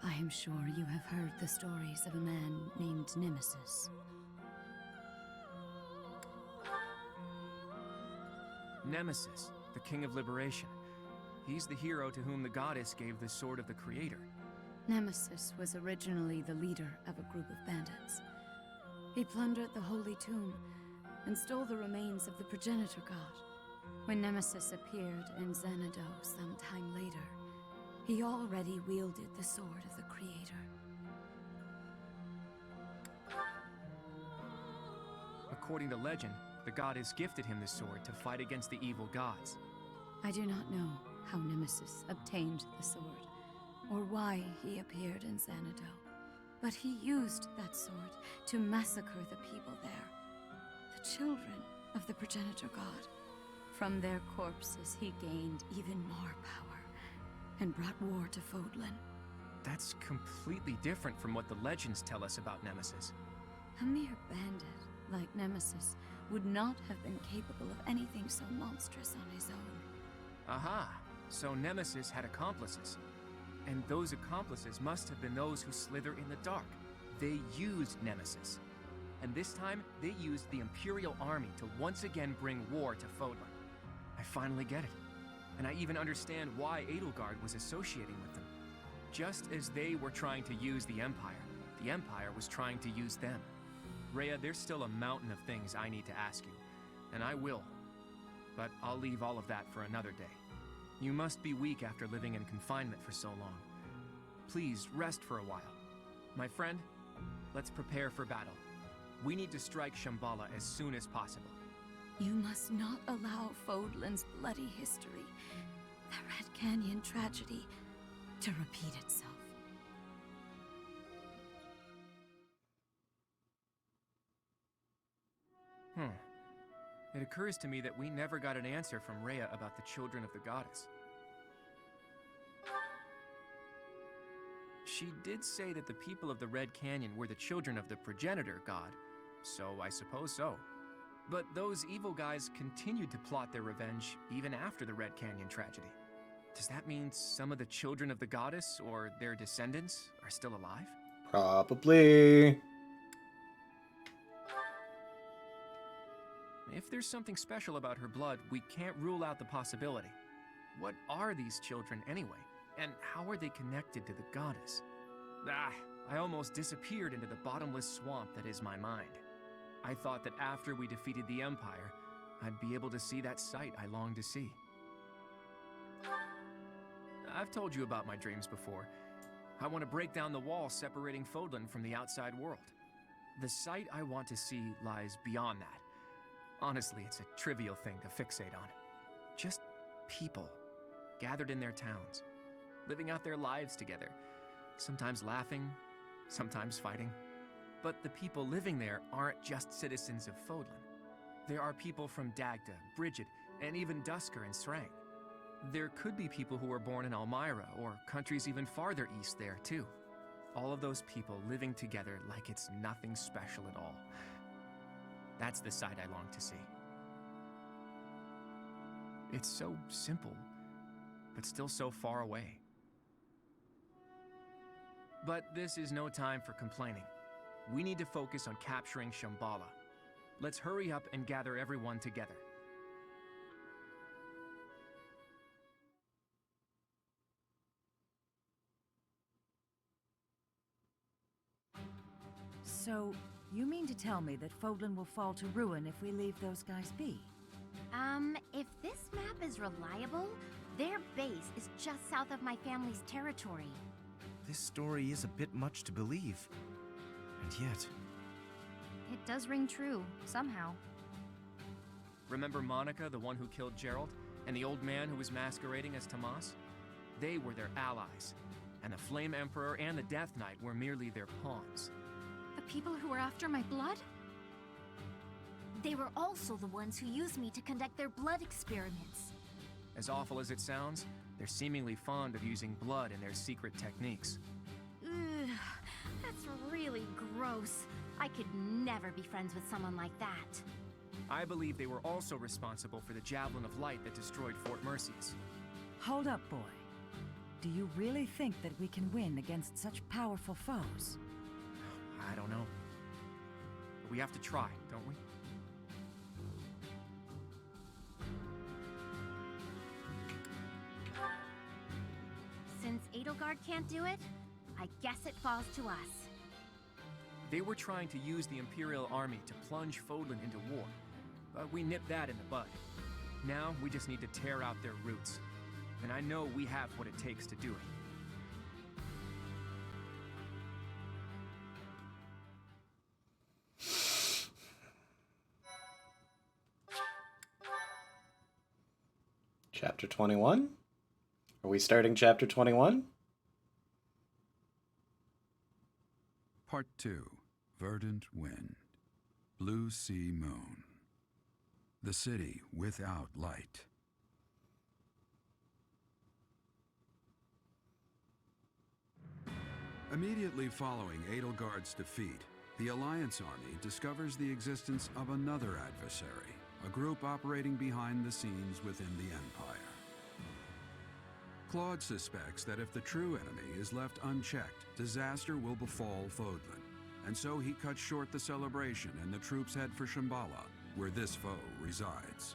Speaker 9: I am sure you have heard the stories of a man named Nemesis.
Speaker 4: Nemesis, the King of Liberation. He's the hero to whom the goddess gave the Sword of the Creator.
Speaker 9: Nemesis was originally the leader of a group of bandits. He plundered the Holy Tomb and stole the remains of the progenitor god. When Nemesis appeared in Xanadu some time later, he already wielded the Sword of the Creator.
Speaker 4: According to legend, the goddess gifted him the sword to fight against the evil gods.
Speaker 9: I do not know how Nemesis obtained the sword, or why he appeared in Xanadu, but he used that sword to massacre the people there, the children of the progenitor god. From their corpses he gained even more power, and brought war to Fodlan.
Speaker 4: That's completely different from what the legends tell us about Nemesis.
Speaker 9: A mere bandit like Nemesis would not have been capable of anything so monstrous on his own.
Speaker 4: Aha! So Nemesis had accomplices. And those accomplices must have been those who slither in the dark. They used Nemesis. And this time, they used the Imperial Army to once again bring war to Fodlan. I finally get it. And I even understand why Edelgard was associating with them. Just as they were trying to use the Empire was trying to use them. Rhea, there's still a mountain of things I need to ask you, and I will. But I'll leave all of that for another day. You must be weak after living in confinement for so long. Please rest for a while. My friend, let's prepare for battle. We need to strike Shambhala as soon as possible.
Speaker 9: You must not allow Fodlan's bloody history, the Red Canyon tragedy, to repeat itself.
Speaker 4: It occurs to me that we never got an answer from Rhea about the children of the goddess. She did say that the people of the Red Canyon were the children of the progenitor god, so I suppose so. But those evil guys continued to plot their revenge even after the Red Canyon tragedy. Does that mean some of the children of the goddess, or their descendants, are still alive?
Speaker 1: Probably.
Speaker 4: If there's something special about her blood, we can't rule out the possibility. What are these children anyway? And how are they connected to the goddess? I almost disappeared into the bottomless swamp that is my mind. I thought that after we defeated the Empire, I'd be able to see that sight I longed to see. I've told you about my dreams before. I want to break down the wall separating Fodlan from the outside world. The sight I want to see lies beyond that. Honestly, it's a trivial thing to fixate on. Just people, gathered in their towns, living out their lives together, sometimes laughing, sometimes fighting. But the people living there aren't just citizens of Fodlan. There are people from Dagda, Brigid, and even Dusker and Srang. There could be people who were born in Elmyra, or countries even farther east there, too. All of those people living together like it's nothing special at all. That's the sight I long to see. It's so simple, but still so far away. But this is no time for complaining. We need to focus on capturing Shambhala. Let's hurry up and gather everyone together.
Speaker 10: So, you mean to tell me that Fodlan will fall to ruin if we leave those guys be?
Speaker 7: If this map is reliable, their base is just south of my family's territory.
Speaker 11: This story is a bit much to believe. And yet...
Speaker 7: It does ring true, somehow.
Speaker 4: Remember Monica, the one who killed Gerald, and the old man who was masquerading as Tomas? They were their allies, and the Flame Emperor and the Death Knight were merely their pawns.
Speaker 8: The people who were after my blood?
Speaker 7: They were also the ones who used me to conduct their blood experiments.
Speaker 4: As awful as it sounds, they're seemingly fond of using blood in their secret techniques.
Speaker 7: Ugh, that's really gross. I could never be friends with someone like that.
Speaker 4: I believe they were also responsible for the Javelin of Light that destroyed Fort Mercedes.
Speaker 10: Hold up, boy. Do you really think that we can win against such powerful foes?
Speaker 4: I don't know. But we have to try, don't we?
Speaker 7: Since Edelgard can't do it, I guess it falls to us.
Speaker 4: They were trying to use the Imperial Army to plunge Fodlan into war, but we nipped that in the bud. Now we just need to tear out their roots, and I know we have what it takes to do it.
Speaker 1: Chapter 21? Are we starting chapter 21?
Speaker 12: Part 2. Verdant Wind. Blue Sea Moon. The city without light. Immediately following Edelgard's defeat, the Alliance Army discovers the existence of another adversary, a group operating behind the scenes within the Empire. Claude suspects that if the true enemy is left unchecked, disaster will befall Fodlan, and so he cuts short the celebration and the troops head for Shambhala, where this foe resides.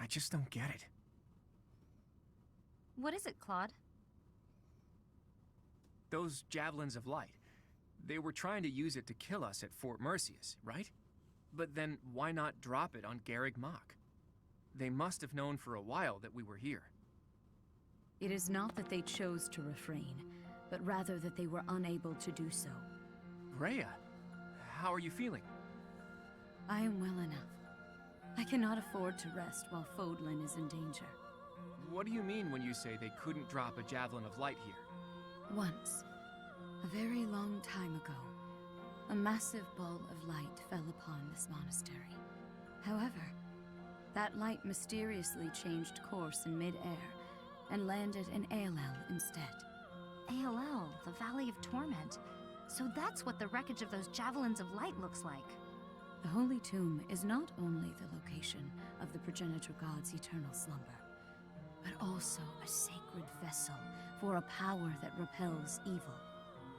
Speaker 4: I just don't get it.
Speaker 7: What is it, Claude?
Speaker 4: Those Javelins of Light. They were trying to use it to kill us at Fort Mercedes, right? But then why not drop it on Garreg Mach? They must have known for a while that we were here.
Speaker 9: It is not that they chose to refrain, but rather that they were unable to do so.
Speaker 4: Rhea, how are you feeling?
Speaker 9: I am well enough. I cannot afford to rest while Fodlan is in danger.
Speaker 4: What do you mean when you say they couldn't drop a javelin of light here?
Speaker 9: Once, a very long time ago, a massive ball of light fell upon this monastery. However, that light mysteriously changed course in mid-air and landed in Aelel instead.
Speaker 7: Aelel, the Valley of Torment. So that's what the wreckage of those javelins of light looks like.
Speaker 9: The Holy Tomb is not only the location of the progenitor god's eternal slumber, but also a sacred vessel for a power that repels evil.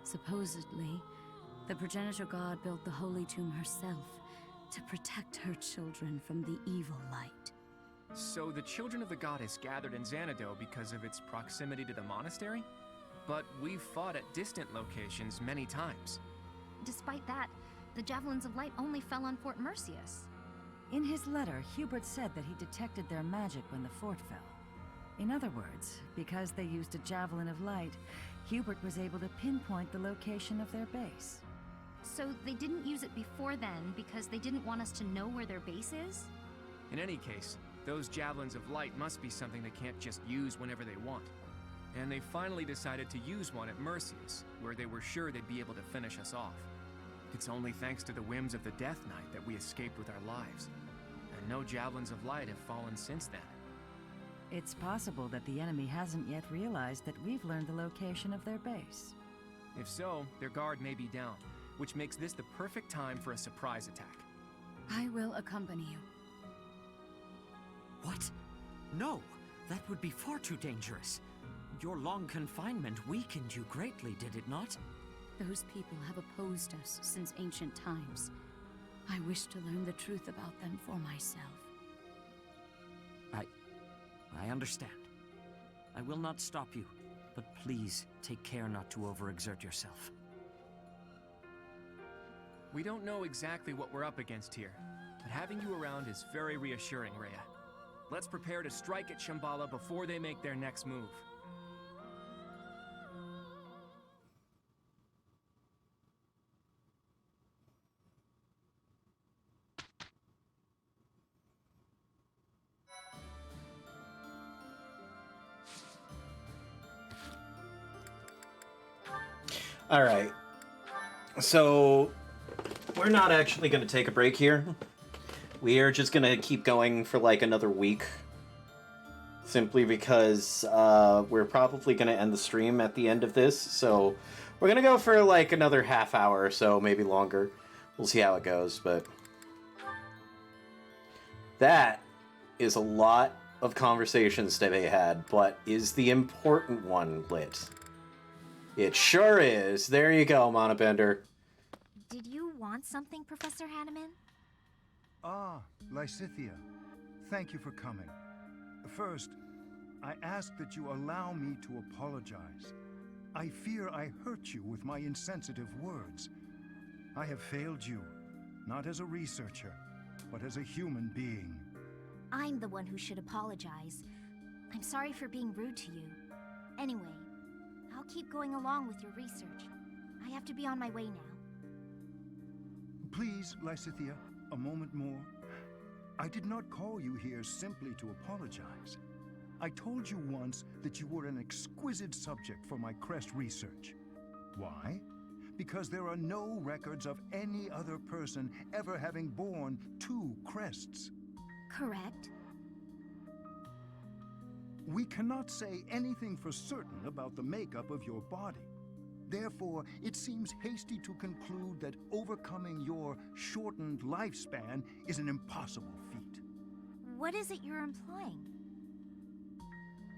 Speaker 9: Supposedly, the progenitor god built the Holy Tomb herself to protect her children from the evil light.
Speaker 4: So the children of the goddess gathered in Xanadu because of its proximity to the monastery? But we've fought at distant locations many times.
Speaker 7: Despite that, the javelins of light only fell on Fort Mercius.
Speaker 10: In his letter, Hubert said that he detected their magic when the fort fell. In other words, because they used a javelin of light, Hubert was able to pinpoint the location of their base.
Speaker 7: So they didn't use it before then because they didn't want us to know where their base is?
Speaker 4: In any case, those javelins of light must be something they can't just use whenever they want. And they finally decided to use one at Mercius, where they were sure they'd be able to finish us off. It's only thanks to the whims of the Death Knight that we escaped with our lives. And no javelins of light have fallen since then.
Speaker 10: It's possible that the enemy hasn't yet realized that we've learned the location of their base.
Speaker 4: If so, their guard may be down, which makes this the perfect time for a surprise attack.
Speaker 9: I will accompany you.
Speaker 13: What? No, that would be far too dangerous. Your long confinement weakened you greatly, did it not?
Speaker 9: Those people have opposed us since ancient times. I wish to learn the truth about them for myself.
Speaker 13: I understand. I will not stop you, but please take care not to overexert yourself.
Speaker 4: We don't know exactly what we're up against here, but having you around is very reassuring, Rhea. Let's prepare to strike at Shambhala before they make their next move.
Speaker 1: All right. So we're not actually going to take a break here. We are just going to keep going for like another week. Simply because we're probably going to end the stream at the end of this. So we're going to go for like another half hour or so, maybe longer. We'll see how it goes, but that is a lot of conversations to be had, but is the important one lit? It sure is. There you go, Monabender.
Speaker 7: Did you want something, Professor Hanneman?
Speaker 14: Ah, Lysithea. Thank you for coming. First, I ask that you allow me to apologize. I fear I hurt you with my insensitive words. I have failed you, not as a researcher, but as a human being.
Speaker 7: I'm the one who should apologize. I'm sorry for being rude to you. Anyway, I'll keep going along with your research. I have to be on my way now.
Speaker 14: Please, Lysithea, a moment more. I did not call you here simply to apologize. I told you once that you were an exquisite subject for my crest research. Why? Because there are no records of any other person ever having borne 2 crests.
Speaker 7: Correct.
Speaker 14: We cannot say anything for certain about the makeup of your body. Therefore, it seems hasty to conclude that overcoming your shortened lifespan is an impossible feat.
Speaker 7: What is it you're implying?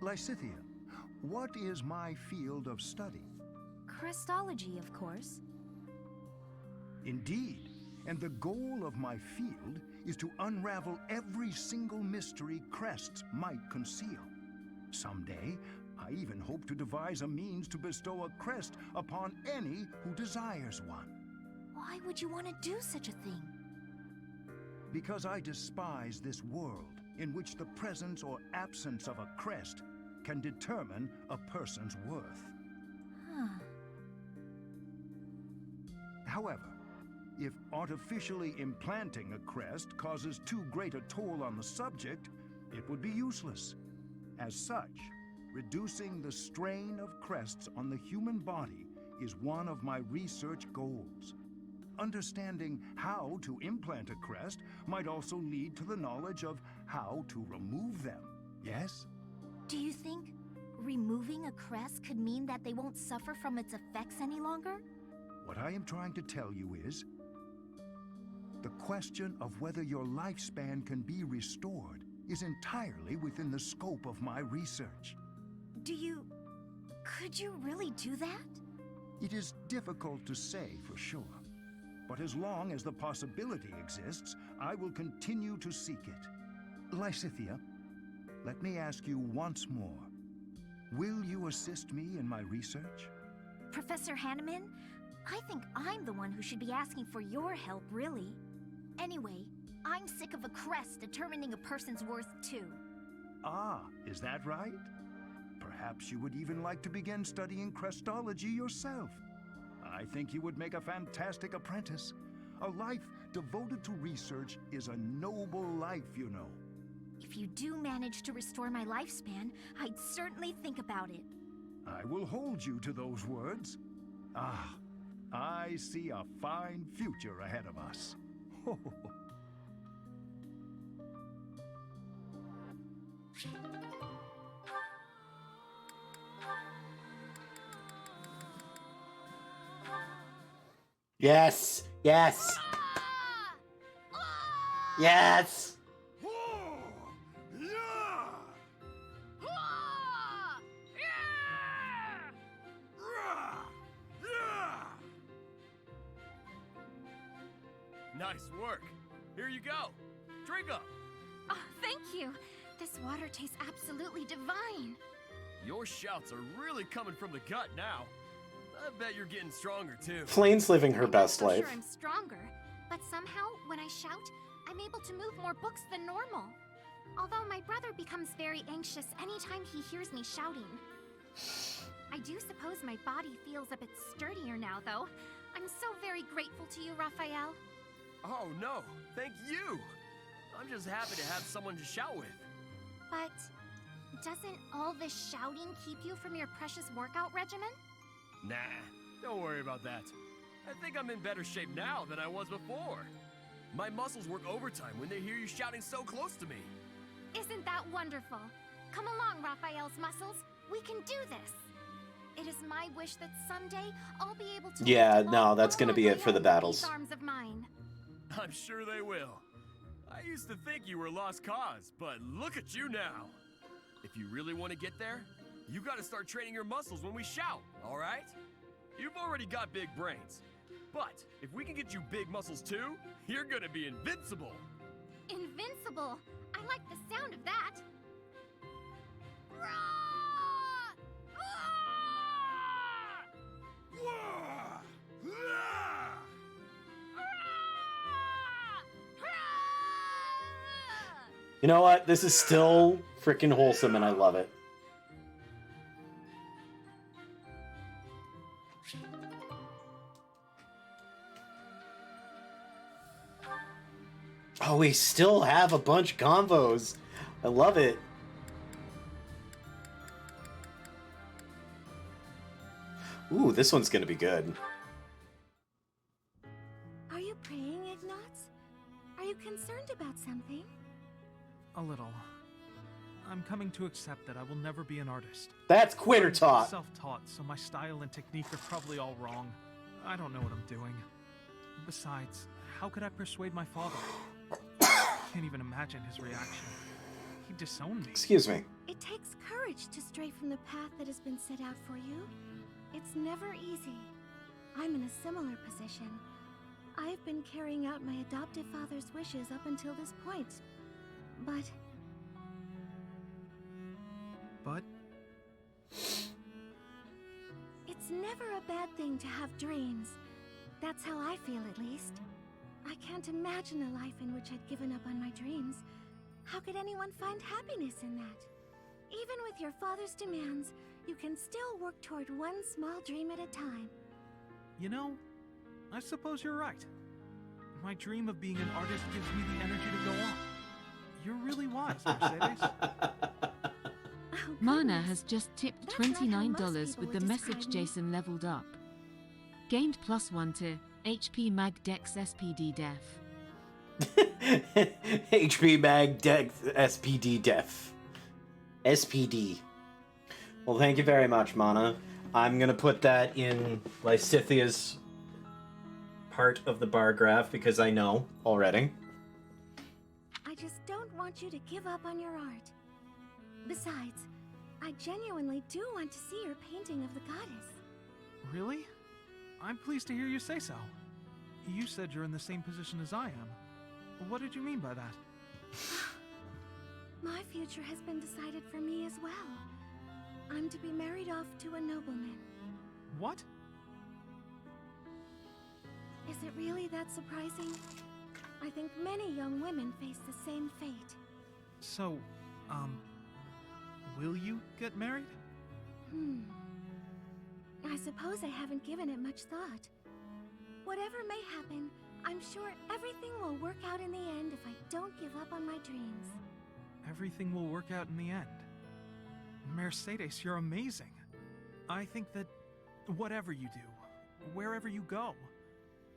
Speaker 14: Lysithea, what is my field of study?
Speaker 7: Crestology, of course.
Speaker 14: Indeed, and the goal of my field is to unravel every single mystery crests might conceal. Someday, I even hope to devise a means to bestow a crest upon any who desires one.
Speaker 7: Why would you want to do such a thing?
Speaker 14: Because I despise this world in which the presence or absence of a crest can determine a person's worth.
Speaker 7: Huh.
Speaker 14: However, If artificially implanting a crest causes too great a toll on the subject, it would be useless. As such, reducing the strain of crests on the human body is one of my research goals. Understanding how to implant a crest might also lead to the knowledge of how to remove them, yes?
Speaker 7: Do you think removing a crest could mean that they won't suffer from its effects any longer?
Speaker 14: What I am trying to tell you is, the question of whether your lifespan can be restored is entirely within the scope of my research.
Speaker 7: Could you really do that?
Speaker 14: It is difficult to say for sure, but as long as the possibility exists, I will continue to seek it. Lysithea, let me ask you once more. Will you assist me in my research?
Speaker 7: Professor Hanneman, I think I'm the one who should be asking for your help, really. Anyway, I'm sick of a crest determining a person's worth, too.
Speaker 14: Ah, is that right? Perhaps you would even like to begin studying crestology yourself. I think you would make a fantastic apprentice. A life devoted to research is a noble life, you know.
Speaker 7: If you do manage to restore my lifespan, I'd certainly think about it.
Speaker 14: I will hold you to those words. Ah, I see a fine future ahead of us.
Speaker 1: Yes! Yes! Yes!
Speaker 4: Nice work. Here you go. Drink up.
Speaker 8: Oh, thank you. This water tastes absolutely divine.
Speaker 4: Your shouts are really coming from the gut now. I bet you're getting stronger too.
Speaker 1: Flane's living her best
Speaker 8: I'm
Speaker 1: life.
Speaker 8: sure I'm stronger, but somehow when I shout, I'm able to move more books than normal. Although my brother becomes very anxious anytime he hears me shouting. I do suppose my body feels a bit sturdier now, though. I'm so very grateful to you, Raphael.
Speaker 4: Oh no, thank you. I'm just happy to have someone to shout with.
Speaker 8: But doesn't all this shouting keep you from your precious workout regimen?
Speaker 4: Nah, don't worry about that. I think I'm in better shape now than I was before. My muscles work overtime when they hear you shouting so close to me.
Speaker 8: Isn't that wonderful? Come along, Raphael's muscles. We can do this. It is my wish that someday I'll be able to...
Speaker 1: Yeah, no, that's gonna be it for the battles.
Speaker 8: These arms of mine.
Speaker 4: I'm sure they will. I used to think you were a lost cause, but look at you now. If you really want to get there, you gotta start training your muscles when we shout, all right? You've already got big brains. But if we can get you big muscles too, you're gonna be invincible.
Speaker 8: Invincible? I like the sound of that.
Speaker 1: You know what? This is still freaking wholesome and I love it. Oh, we still have a bunch of combos. I love it. Ooh, this one's gonna be good.
Speaker 8: Are you praying, Ignatz? Are you concerned about something?
Speaker 15: A little. I'm coming to accept that I will never be an artist.
Speaker 1: That's quitter talk.
Speaker 15: I'm self-taught, so my style and technique are probably all wrong. I don't know what I'm doing. Besides, how could I persuade my father? Can't even imagine his reaction. He'd disown me.
Speaker 1: Excuse me.
Speaker 8: It takes courage to stray from the path that has been set out for you. It's never easy. I'm in a similar position. I've been carrying out my adoptive father's wishes up until this point. But... It's never a bad thing to have dreams. That's how I feel, at least. I can't imagine a life in which I'd given up on my dreams. How could anyone find happiness in that? Even with your father's demands, you can still work toward one small dream at a time.
Speaker 15: You know, I suppose you're right. My dream of being an artist gives me the energy to go on. You're really wise, Mercedes.
Speaker 16: Mana has just tipped $29 with the message Jason leveled up. Gained +1 to HP Mag Dex SPD Def.
Speaker 1: HP Mag Dex SPD Def. SPD. Well, thank you very much, Mana. I'm gonna put that in Lysithia's part of the bar graph because I know already.
Speaker 7: I just don't want you to give up on your art. Besides, I genuinely do want to see your painting of the goddess.
Speaker 15: Really? I'm pleased to hear you say so. You said you're in the same position as I am. What did you mean by that?
Speaker 7: My future has been decided for me as well. I'm to be married off to a nobleman.
Speaker 15: What?
Speaker 7: Is it really that surprising? I think many young women face the same fate.
Speaker 15: So, will you get married?
Speaker 7: I suppose I haven't given it much thought. Whatever may happen, I'm sure everything will work out in the end if I don't give up on my dreams.
Speaker 15: Everything will work out in the end. Mercedes, you're amazing. I think that whatever you do, wherever you go,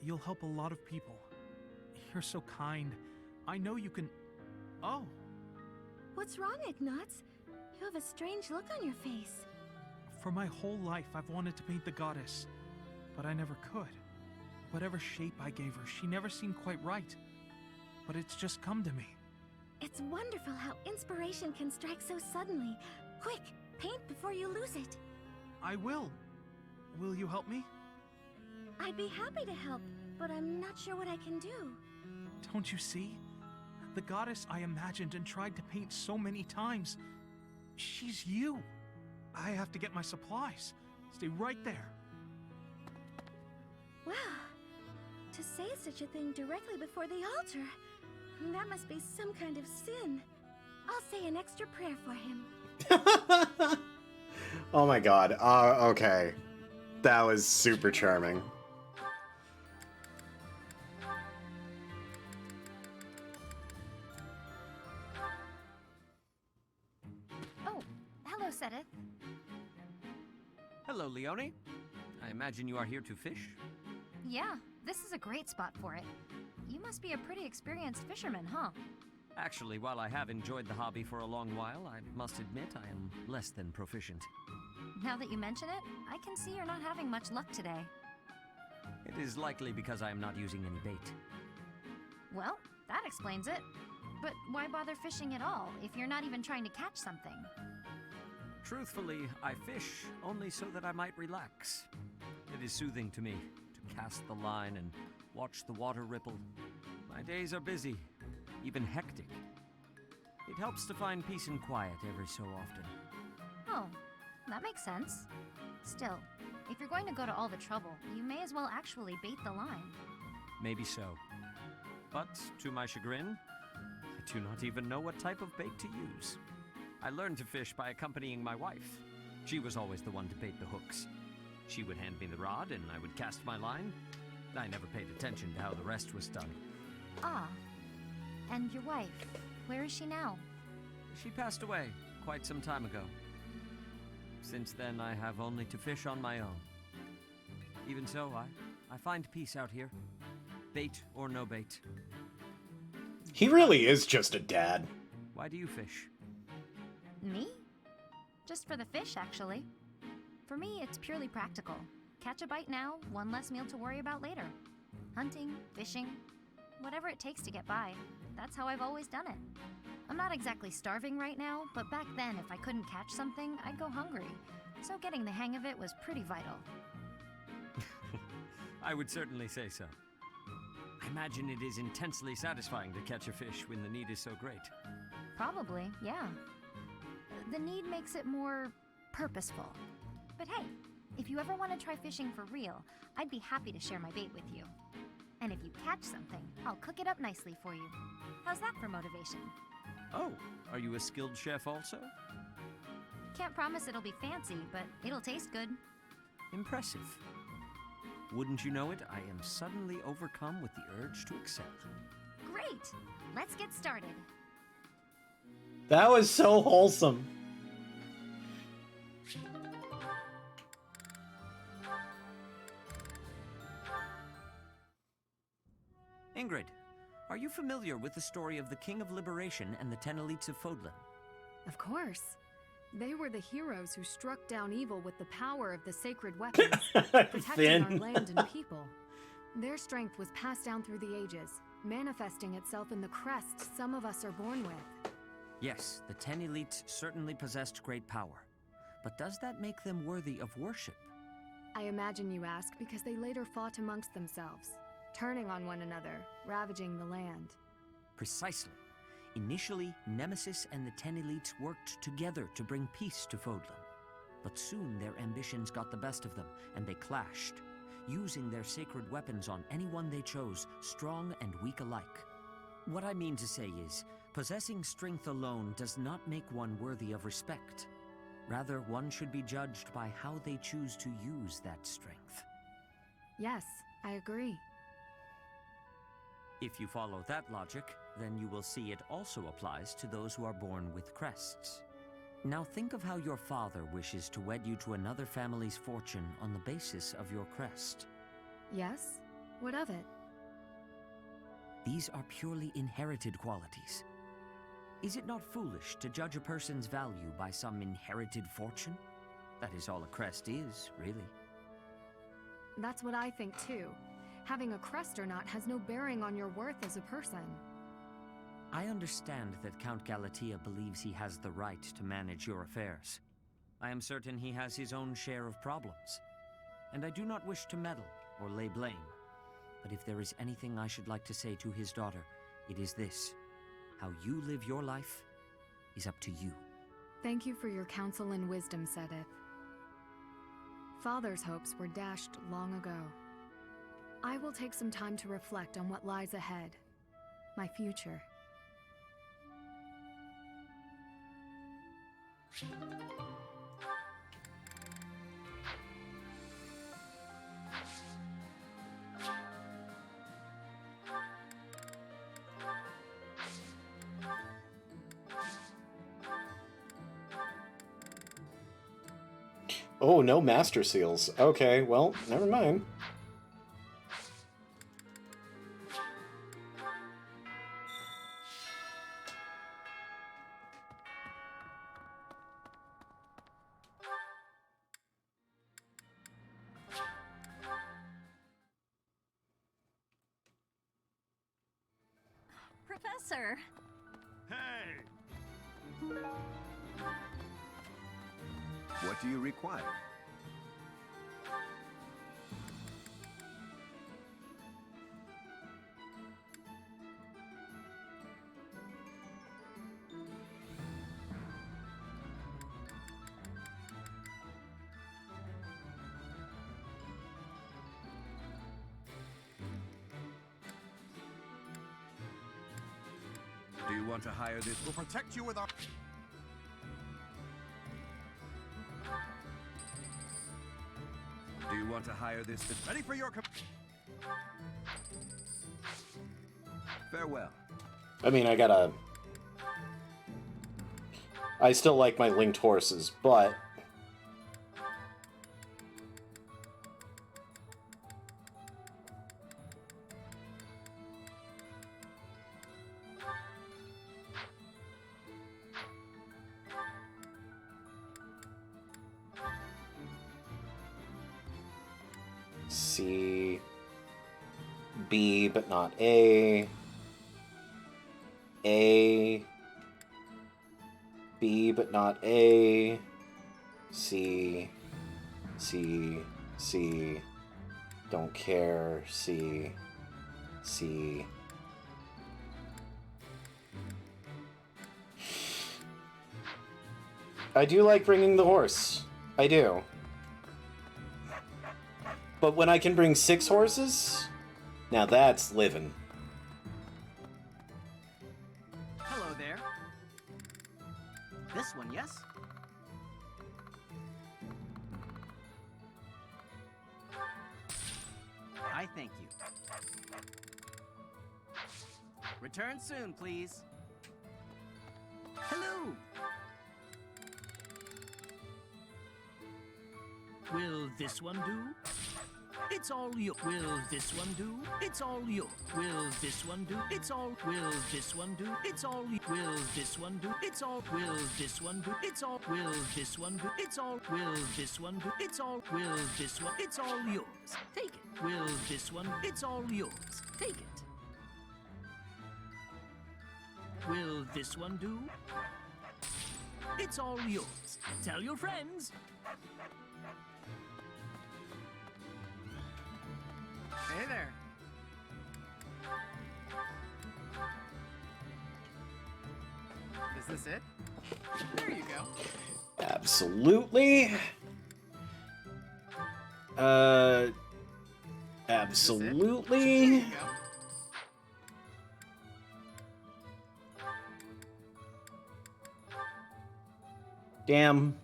Speaker 15: you'll help a lot of people. You're so kind. I know you can... Oh.
Speaker 7: What's wrong, Ignatz? You have a strange look on your face.
Speaker 15: For my whole life, I've wanted to paint the goddess, but I never could. Whatever shape I gave her, she never seemed quite right. But it's just come to me.
Speaker 7: It's wonderful how inspiration can strike so suddenly. Quick, paint before you lose it.
Speaker 15: I will. Will you help me?
Speaker 7: I'd be happy to help, but I'm not sure what I can do.
Speaker 15: Don't you see? The goddess I imagined and tried to paint so many times. She's you. I have to get my supplies. Stay right there.
Speaker 7: Wow. To say such a thing directly before the altar, that must be some kind of sin. I'll say an extra prayer for him.
Speaker 1: Oh my god. Okay. That was super charming.
Speaker 8: Oh, hello, Sedith.
Speaker 13: Hello, Leone. I imagine you are here to fish?
Speaker 8: Yeah, this is a great spot for it. You must be a pretty experienced fisherman, huh?
Speaker 13: Actually, while I have enjoyed the hobby for a long while, I must admit I am less than proficient.
Speaker 8: Now that you mention it, I can see you're not having much luck today.
Speaker 13: It is likely because I am not using any bait.
Speaker 8: Well, that explains it. But why bother fishing at all if you're not even trying to catch something?
Speaker 13: Truthfully, I fish only so that I might relax. It is soothing to me to cast the line and watch the water ripple. My days are busy, even hectic. It helps to find peace and quiet every so often.
Speaker 8: Oh, that makes sense. Still, if you're going to go to all the trouble, you may as well actually bait the line.
Speaker 13: Maybe so. But, to my chagrin, I do not even know what type of bait to use. I learned to fish by accompanying my wife. She was always the one to bait the hooks. She would hand me the rod and I would cast my line. I never paid attention to how the rest was done.
Speaker 8: Ah. And your wife, where is she now?
Speaker 13: She passed away quite some time ago. Since then, I have only to fish on my own. Even so, I find peace out here. Bait or no bait.
Speaker 1: He really is just a dad.
Speaker 13: Why do you fish?
Speaker 8: Me? Just for the fish, actually. For me, it's purely practical. Catch a bite now, one less meal to worry about later. Hunting, fishing, whatever it takes to get by. That's how I've always done it. I'm not exactly starving right now, but back then if I couldn't catch something, I'd go hungry. So getting the hang of it was pretty vital.
Speaker 13: I would certainly say so. I imagine it is intensely satisfying to catch a fish when the need is so great.
Speaker 8: Probably, yeah. The need makes it more purposeful. But hey, if you ever want to try fishing for real, I'd be happy to share my bait with you. And if you catch something, I'll cook it up nicely for you. How's that for motivation?
Speaker 13: Oh, are you a skilled chef also?
Speaker 8: Can't promise it'll be fancy, but it'll taste good.
Speaker 13: Impressive. Wouldn't you know it, I am suddenly overcome with the urge to accept.
Speaker 5: Great! Let's get started.
Speaker 1: That was so wholesome.
Speaker 13: Ingrid, are you familiar with the story of the King of Liberation and the 10 elites of Fodlan?
Speaker 3: Of course. They were the heroes who struck down evil with the power of the sacred weapons, protecting our land and people. Their strength was passed down through the ages, manifesting itself in the crest some of us are born with.
Speaker 13: Yes, the 10 elites certainly possessed great power. But does that make them worthy of worship?
Speaker 3: I imagine you ask because they later fought amongst themselves, turning on one another, ravaging the land.
Speaker 13: Precisely. Initially, Nemesis and the 10 elites worked together to bring peace to Fodlan. But soon their ambitions got the best of them, and they clashed, using their sacred weapons on anyone they chose, strong and weak alike. What I mean to say is, possessing strength alone does not make one worthy of respect. Rather, one should be judged by how they choose to use that strength.
Speaker 3: Yes, I agree.
Speaker 13: If you follow that logic, then you will see it also applies to those who are born with crests. Now think of how your father wishes to wed you to another family's fortune on the basis of your crest.
Speaker 3: Yes? What of it?
Speaker 13: These are purely inherited qualities. Is it not foolish to judge a person's value by some inherited fortune? That is all a crest is, really.
Speaker 3: That's what I think too. Having a crest or not has no bearing on your worth as a person.
Speaker 13: I understand that Count Galatea believes he has the right to manage your affairs. I am certain he has his own share of problems. And I do not wish to meddle or lay blame. But if there is anything I should like to say to his daughter, it is this. How you live your life is up to you.
Speaker 3: Thank you for your counsel and wisdom, Sedith. Father's hopes were dashed long ago. I will take some time to reflect on what lies ahead. My future.
Speaker 1: Oh, no master seals. Okay, well, never mind.
Speaker 5: Professor!
Speaker 17: Hey! What do you require?
Speaker 12: Do you want to hire this? We'll protect you with our... Do you want to hire this? Ready for your...
Speaker 17: Farewell.
Speaker 1: I mean, I still like my linked horses, but... C, B, but not A, B, but not A, C, don't care, C. I do like bringing the horse. I do. But when I can bring 6 horses, now that's living.
Speaker 18: Hello there. This one, yes? I thank you. Return soon, please. Hello!
Speaker 19: Will this one do? It's all you. Will this one do? It's all you. Will this one do? It's all. Will this one do? It's all. Will this one do? It's all. Will this one do? It's all. Will this one do? It's all. Will this one do? It's all. Will this one? It's all yours. Take it. Will this one? It's all yours. Take it. Will this one do? It's all yours. Tell your friends.
Speaker 18: Hey there. Is this it? There you go.
Speaker 1: Absolutely. Absolutely. Damn.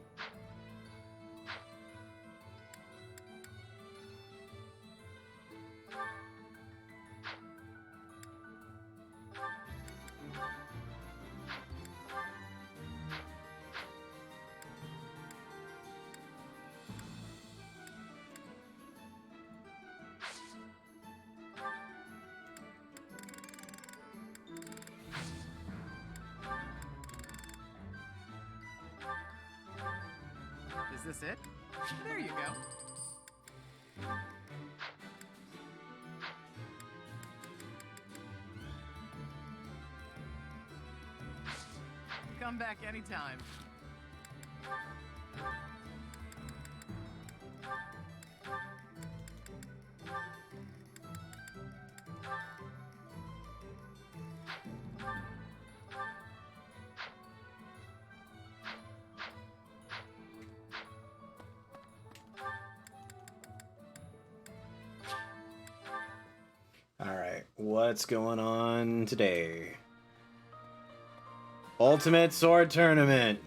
Speaker 18: Is this it? There you go. Come back anytime.
Speaker 1: Alright, what's going on today? Ultimate Sword Tournament!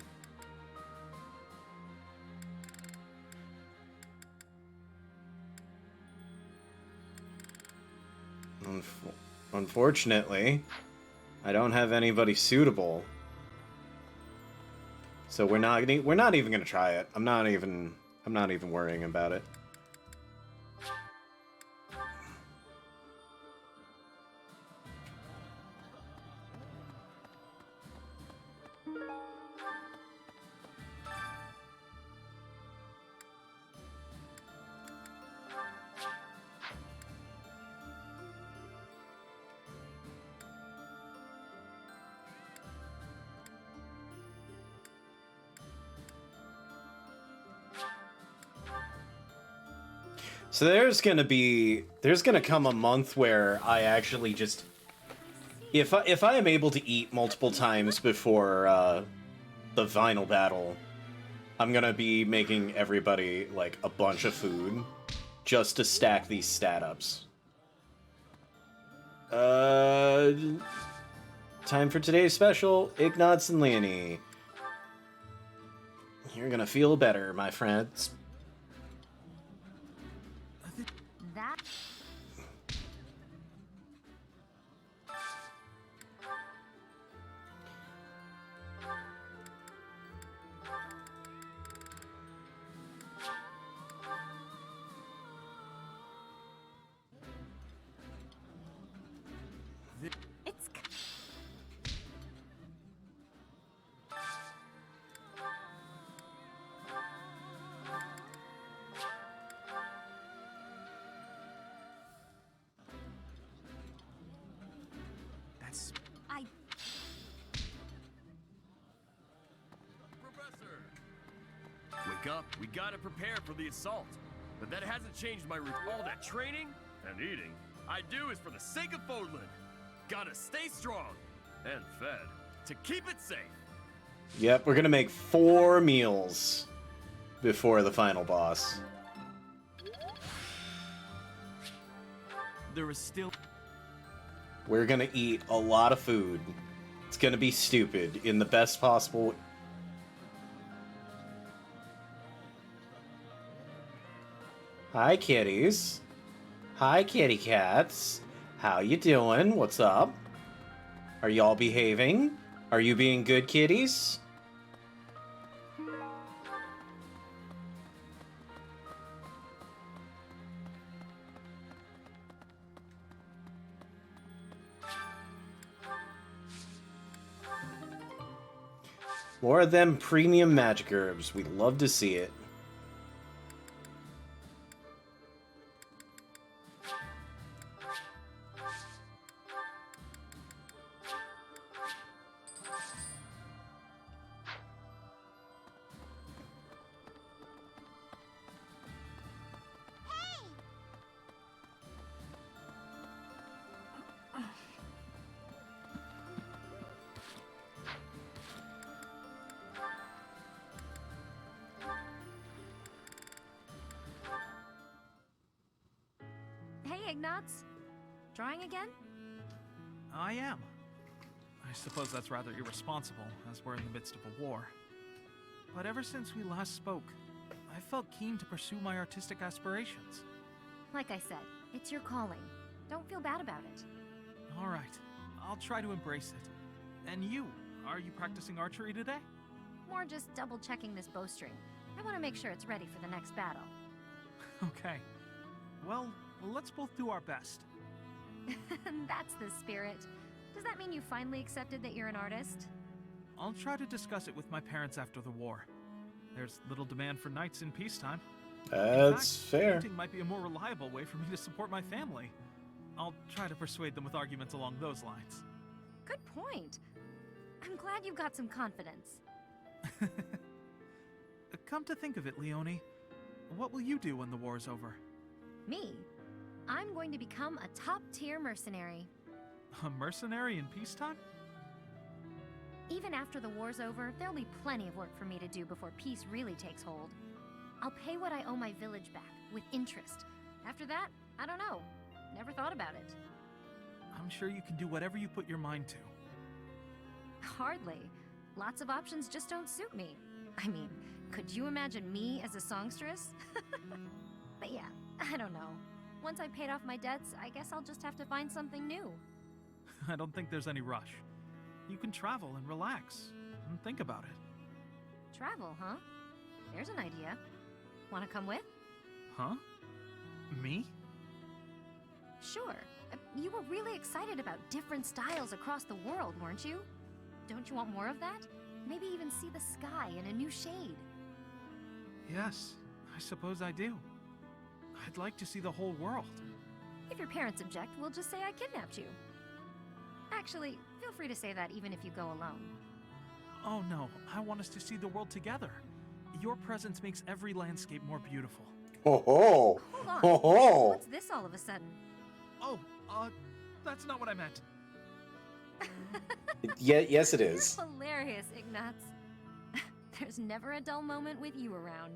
Speaker 1: Unfortunately, I don't have anybody suitable. So we're not even gonna try it. I'm not even worrying about it. So there's gonna come a month where I actually just, if I am able to eat multiple times before the final battle, I'm gonna be making everybody like a bunch of food just to stack these stat ups. Time for today's special, Ignatz and Leonie. You're gonna feel better, my friends.
Speaker 5: That...
Speaker 19: It's...
Speaker 4: That's...
Speaker 20: Wake up, we gotta prepare for the assault. But that hasn't changed my routine. All that training and eating I do is for the sake of Fodlan. Gotta stay strong and fed to keep it safe.
Speaker 1: Yep, we're gonna make 4 meals before the final boss.
Speaker 18: There is still...
Speaker 1: We're gonna eat a lot of food. It's gonna be stupid in the best possible... Hi, kitties. Hi, kitty cats. How you doing? What's up? Are y'all behaving? Are you being good kitties? More of them premium magic herbs. We'd love to see it.
Speaker 5: Hey, Ignatz. Drawing again?
Speaker 15: I am. I suppose that's rather irresponsible, as we're in the midst of a war. But ever since we last spoke, I felt keen to pursue my artistic aspirations.
Speaker 5: Like I said, it's your calling. Don't feel bad about it.
Speaker 15: All right, I'll try to embrace it. And you, are you practicing archery today?
Speaker 5: More just double-checking this bowstring. I want to make sure it's ready for the next battle.
Speaker 15: Okay. Well, let's both do our best.
Speaker 5: That's the spirit. Does that mean you finally accepted that you're an artist?
Speaker 15: I'll try to discuss it with my parents after the war. There's little demand for knights in peacetime.
Speaker 1: That's fair.
Speaker 15: Painting might be a more reliable way for me to support my family. I'll try to persuade them with arguments along those lines.
Speaker 5: Good point. I'm glad you've got some confidence.
Speaker 15: Come to think of it, Leonie, what will you do when the war is over?
Speaker 5: Me? I'm going to become a top-tier mercenary.
Speaker 15: A mercenary in peacetime?
Speaker 5: Even after the war's over, there'll be plenty of work for me to do before peace really takes hold. I'll pay what I owe my village back, with interest. After that, I don't know. Never thought about it.
Speaker 15: I'm sure you can do whatever you put your mind to.
Speaker 5: Hardly. Lots of options just don't suit me. I mean, could you imagine me as a songstress? But yeah, I don't know. Once I've paid off my debts, I guess I'll just have to find something new.
Speaker 15: I don't think there's any rush. You can travel and relax, and think about it.
Speaker 5: Travel, huh? There's an idea. Want to come with?
Speaker 15: Huh? Me?
Speaker 5: Sure. You were really excited about different styles across the world, weren't you? Don't you want more of that? Maybe even see the sky in a new shade.
Speaker 15: Yes, I suppose I do. I'd like to see the whole world.
Speaker 5: If your parents object, we'll just say I kidnapped you. Actually, feel free to say that even if you go alone.
Speaker 15: Oh no, I want us to see the world together. Your presence makes every landscape more beautiful.
Speaker 1: Ho ho!
Speaker 5: Hold on.
Speaker 1: Ho ho!
Speaker 5: What's this all of a sudden?
Speaker 15: Oh, that's not what I meant.
Speaker 1: Yeah, yes it is.
Speaker 5: You're hilarious, Ignatz. There's never a dull moment with you around.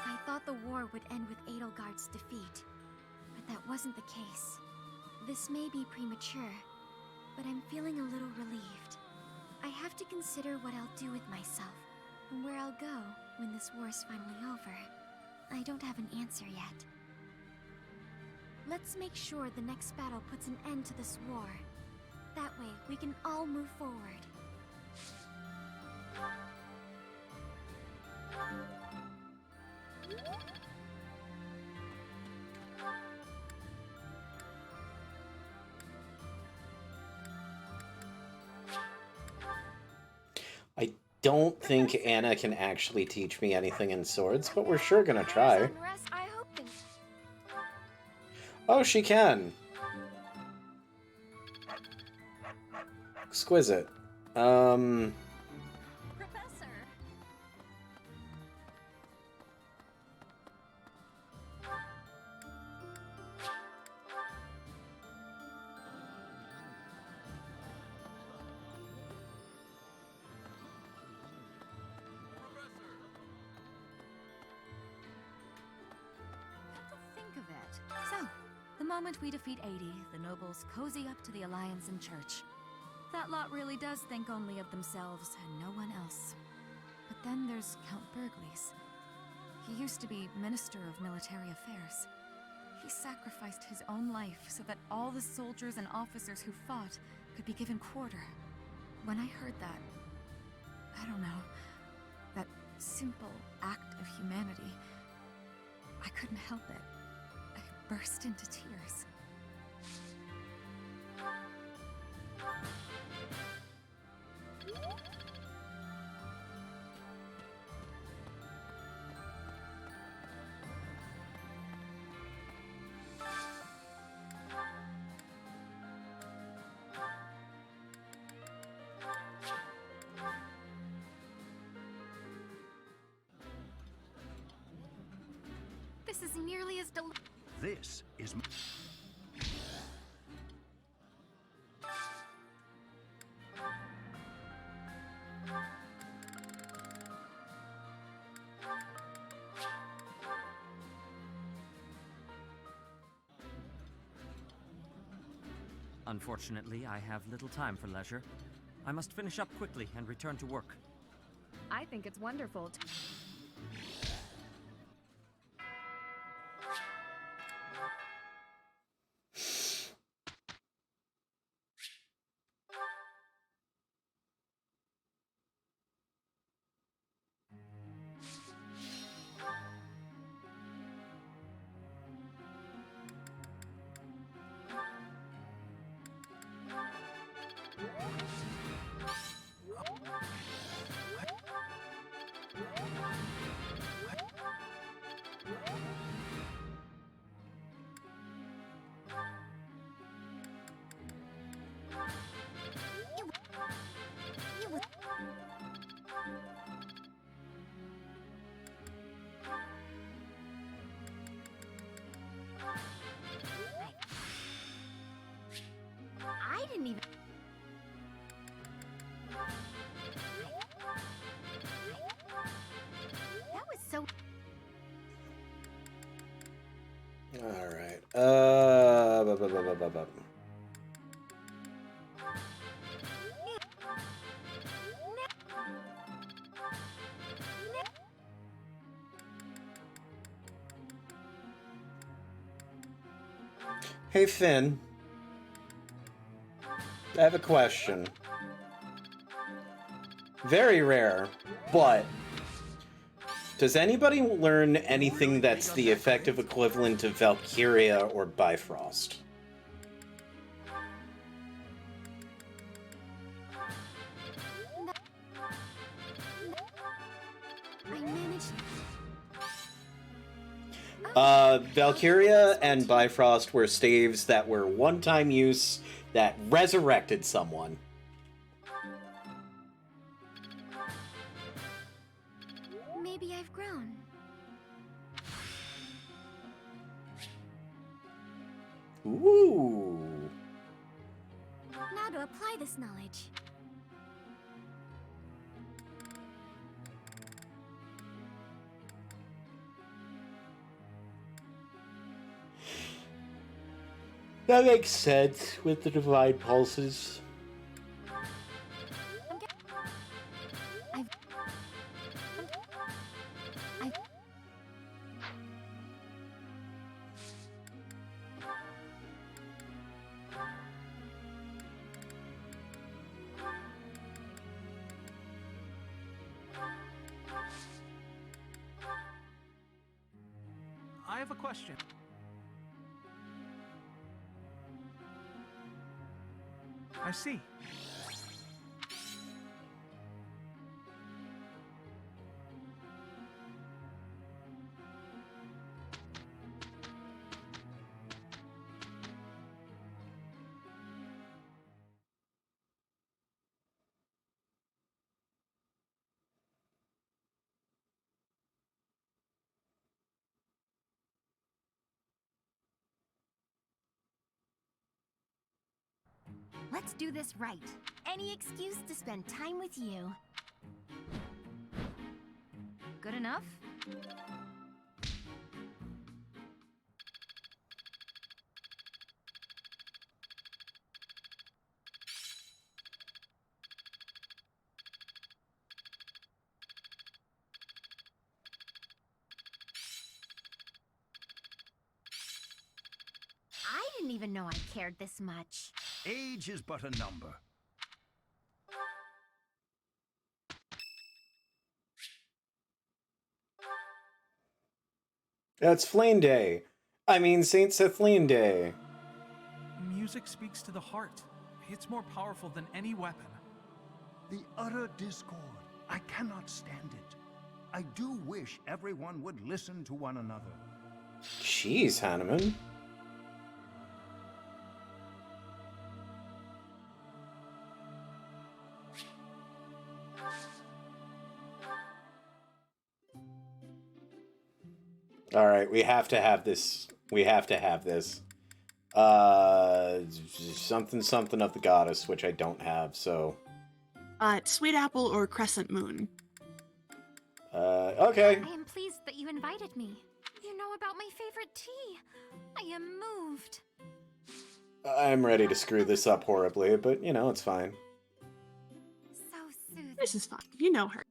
Speaker 8: I thought the war would end with Edelgard's defeat, but that wasn't the case. This may be premature, but I'm feeling a little relieved. I have to consider what I'll do with myself, and where I'll go when this war's finally over. I don't have an answer yet. Let's make sure the next battle puts an end to this war. That way, we can all move forward.
Speaker 1: I don't think Anna can actually teach me anything in swords, but we're sure gonna try.
Speaker 8: I hope they...
Speaker 1: Oh, she can. Exquisite.
Speaker 5: Professor!
Speaker 9: The moment we defeat 80, the nobles cozy up to the Alliance and Church. That lot really does think only of themselves and no one else. But then there's Count Burgles. He used to be Minister of Military Affairs. He sacrificed his own life so that all the soldiers and officers who fought could be given quarter. When I heard that, I don't know, that simple act of humanity, I couldn't help it. I burst into tears.
Speaker 8: This is nearly as
Speaker 14: This is...
Speaker 13: Unfortunately, I have little time for leisure. I must finish up quickly and return to work.
Speaker 3: I think it's wonderful.
Speaker 8: I didn't even... That was so...
Speaker 1: All right. Hey, Finn. I have a question. Very rare, but does anybody learn anything that's the effective equivalent of Valkyria or Bifrost?
Speaker 8: I managed...
Speaker 1: Valkyria and Bifrost were staves that were one-time use that resurrected someone.
Speaker 8: Maybe I've grown.
Speaker 1: Ooh.
Speaker 8: Now to apply this knowledge.
Speaker 1: That makes sense with the divine pulses.
Speaker 15: I have a question. I see.
Speaker 8: Let's do this right. Any excuse to spend time with you.
Speaker 9: Good enough?
Speaker 8: didn't even know I cared this much.
Speaker 14: Age is but a number.
Speaker 1: That's Flame Day. I mean, Saint Sethlene Day.
Speaker 15: Music speaks to the heart. It's more powerful than any weapon.
Speaker 14: The utter discord. I cannot stand it. I do wish everyone would listen to one another.
Speaker 1: Jeez, Hanneman. All right, we have to have this. We have to have this. Something of the goddess, which I don't have, so.
Speaker 2: Sweet apple or crescent moon.
Speaker 1: Okay.
Speaker 8: I am pleased that you invited me. You know about my favorite tea. I am moved.
Speaker 1: I'm ready to screw this up horribly, but, you know, it's fine.
Speaker 8: So soothing.
Speaker 2: This is fine. You know her.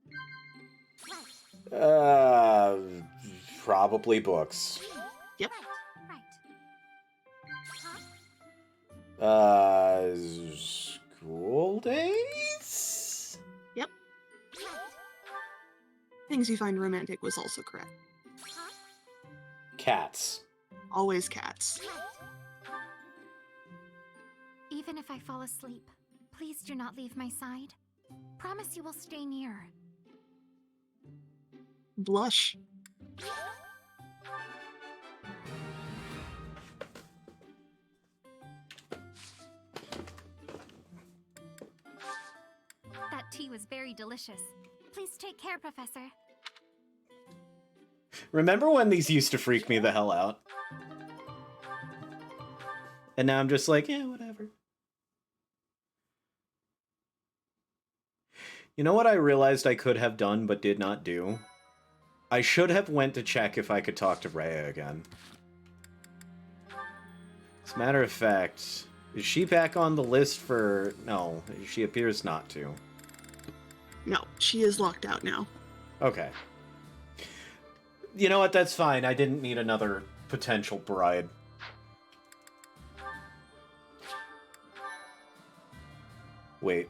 Speaker 1: Probably books.
Speaker 2: Yep.
Speaker 1: School days?
Speaker 2: Yep. Things you find romantic was also correct.
Speaker 1: Cats.
Speaker 2: Always cats.
Speaker 8: Even if I fall asleep, please do not leave my side. Promise you will stay near.
Speaker 2: Blush.
Speaker 8: That tea was very delicious. Please take care, Professor.
Speaker 1: Remember when these used to freak me the hell out? And now I'm just like, yeah, whatever. You know what I realized I could have done but did not do? I should have went to check if I could talk to Rhea again. As a matter of fact, is she back on the list for... No, she appears not to.
Speaker 2: No, she is locked out now.
Speaker 1: Okay. You know what, that's fine. I didn't need another potential bride. Wait.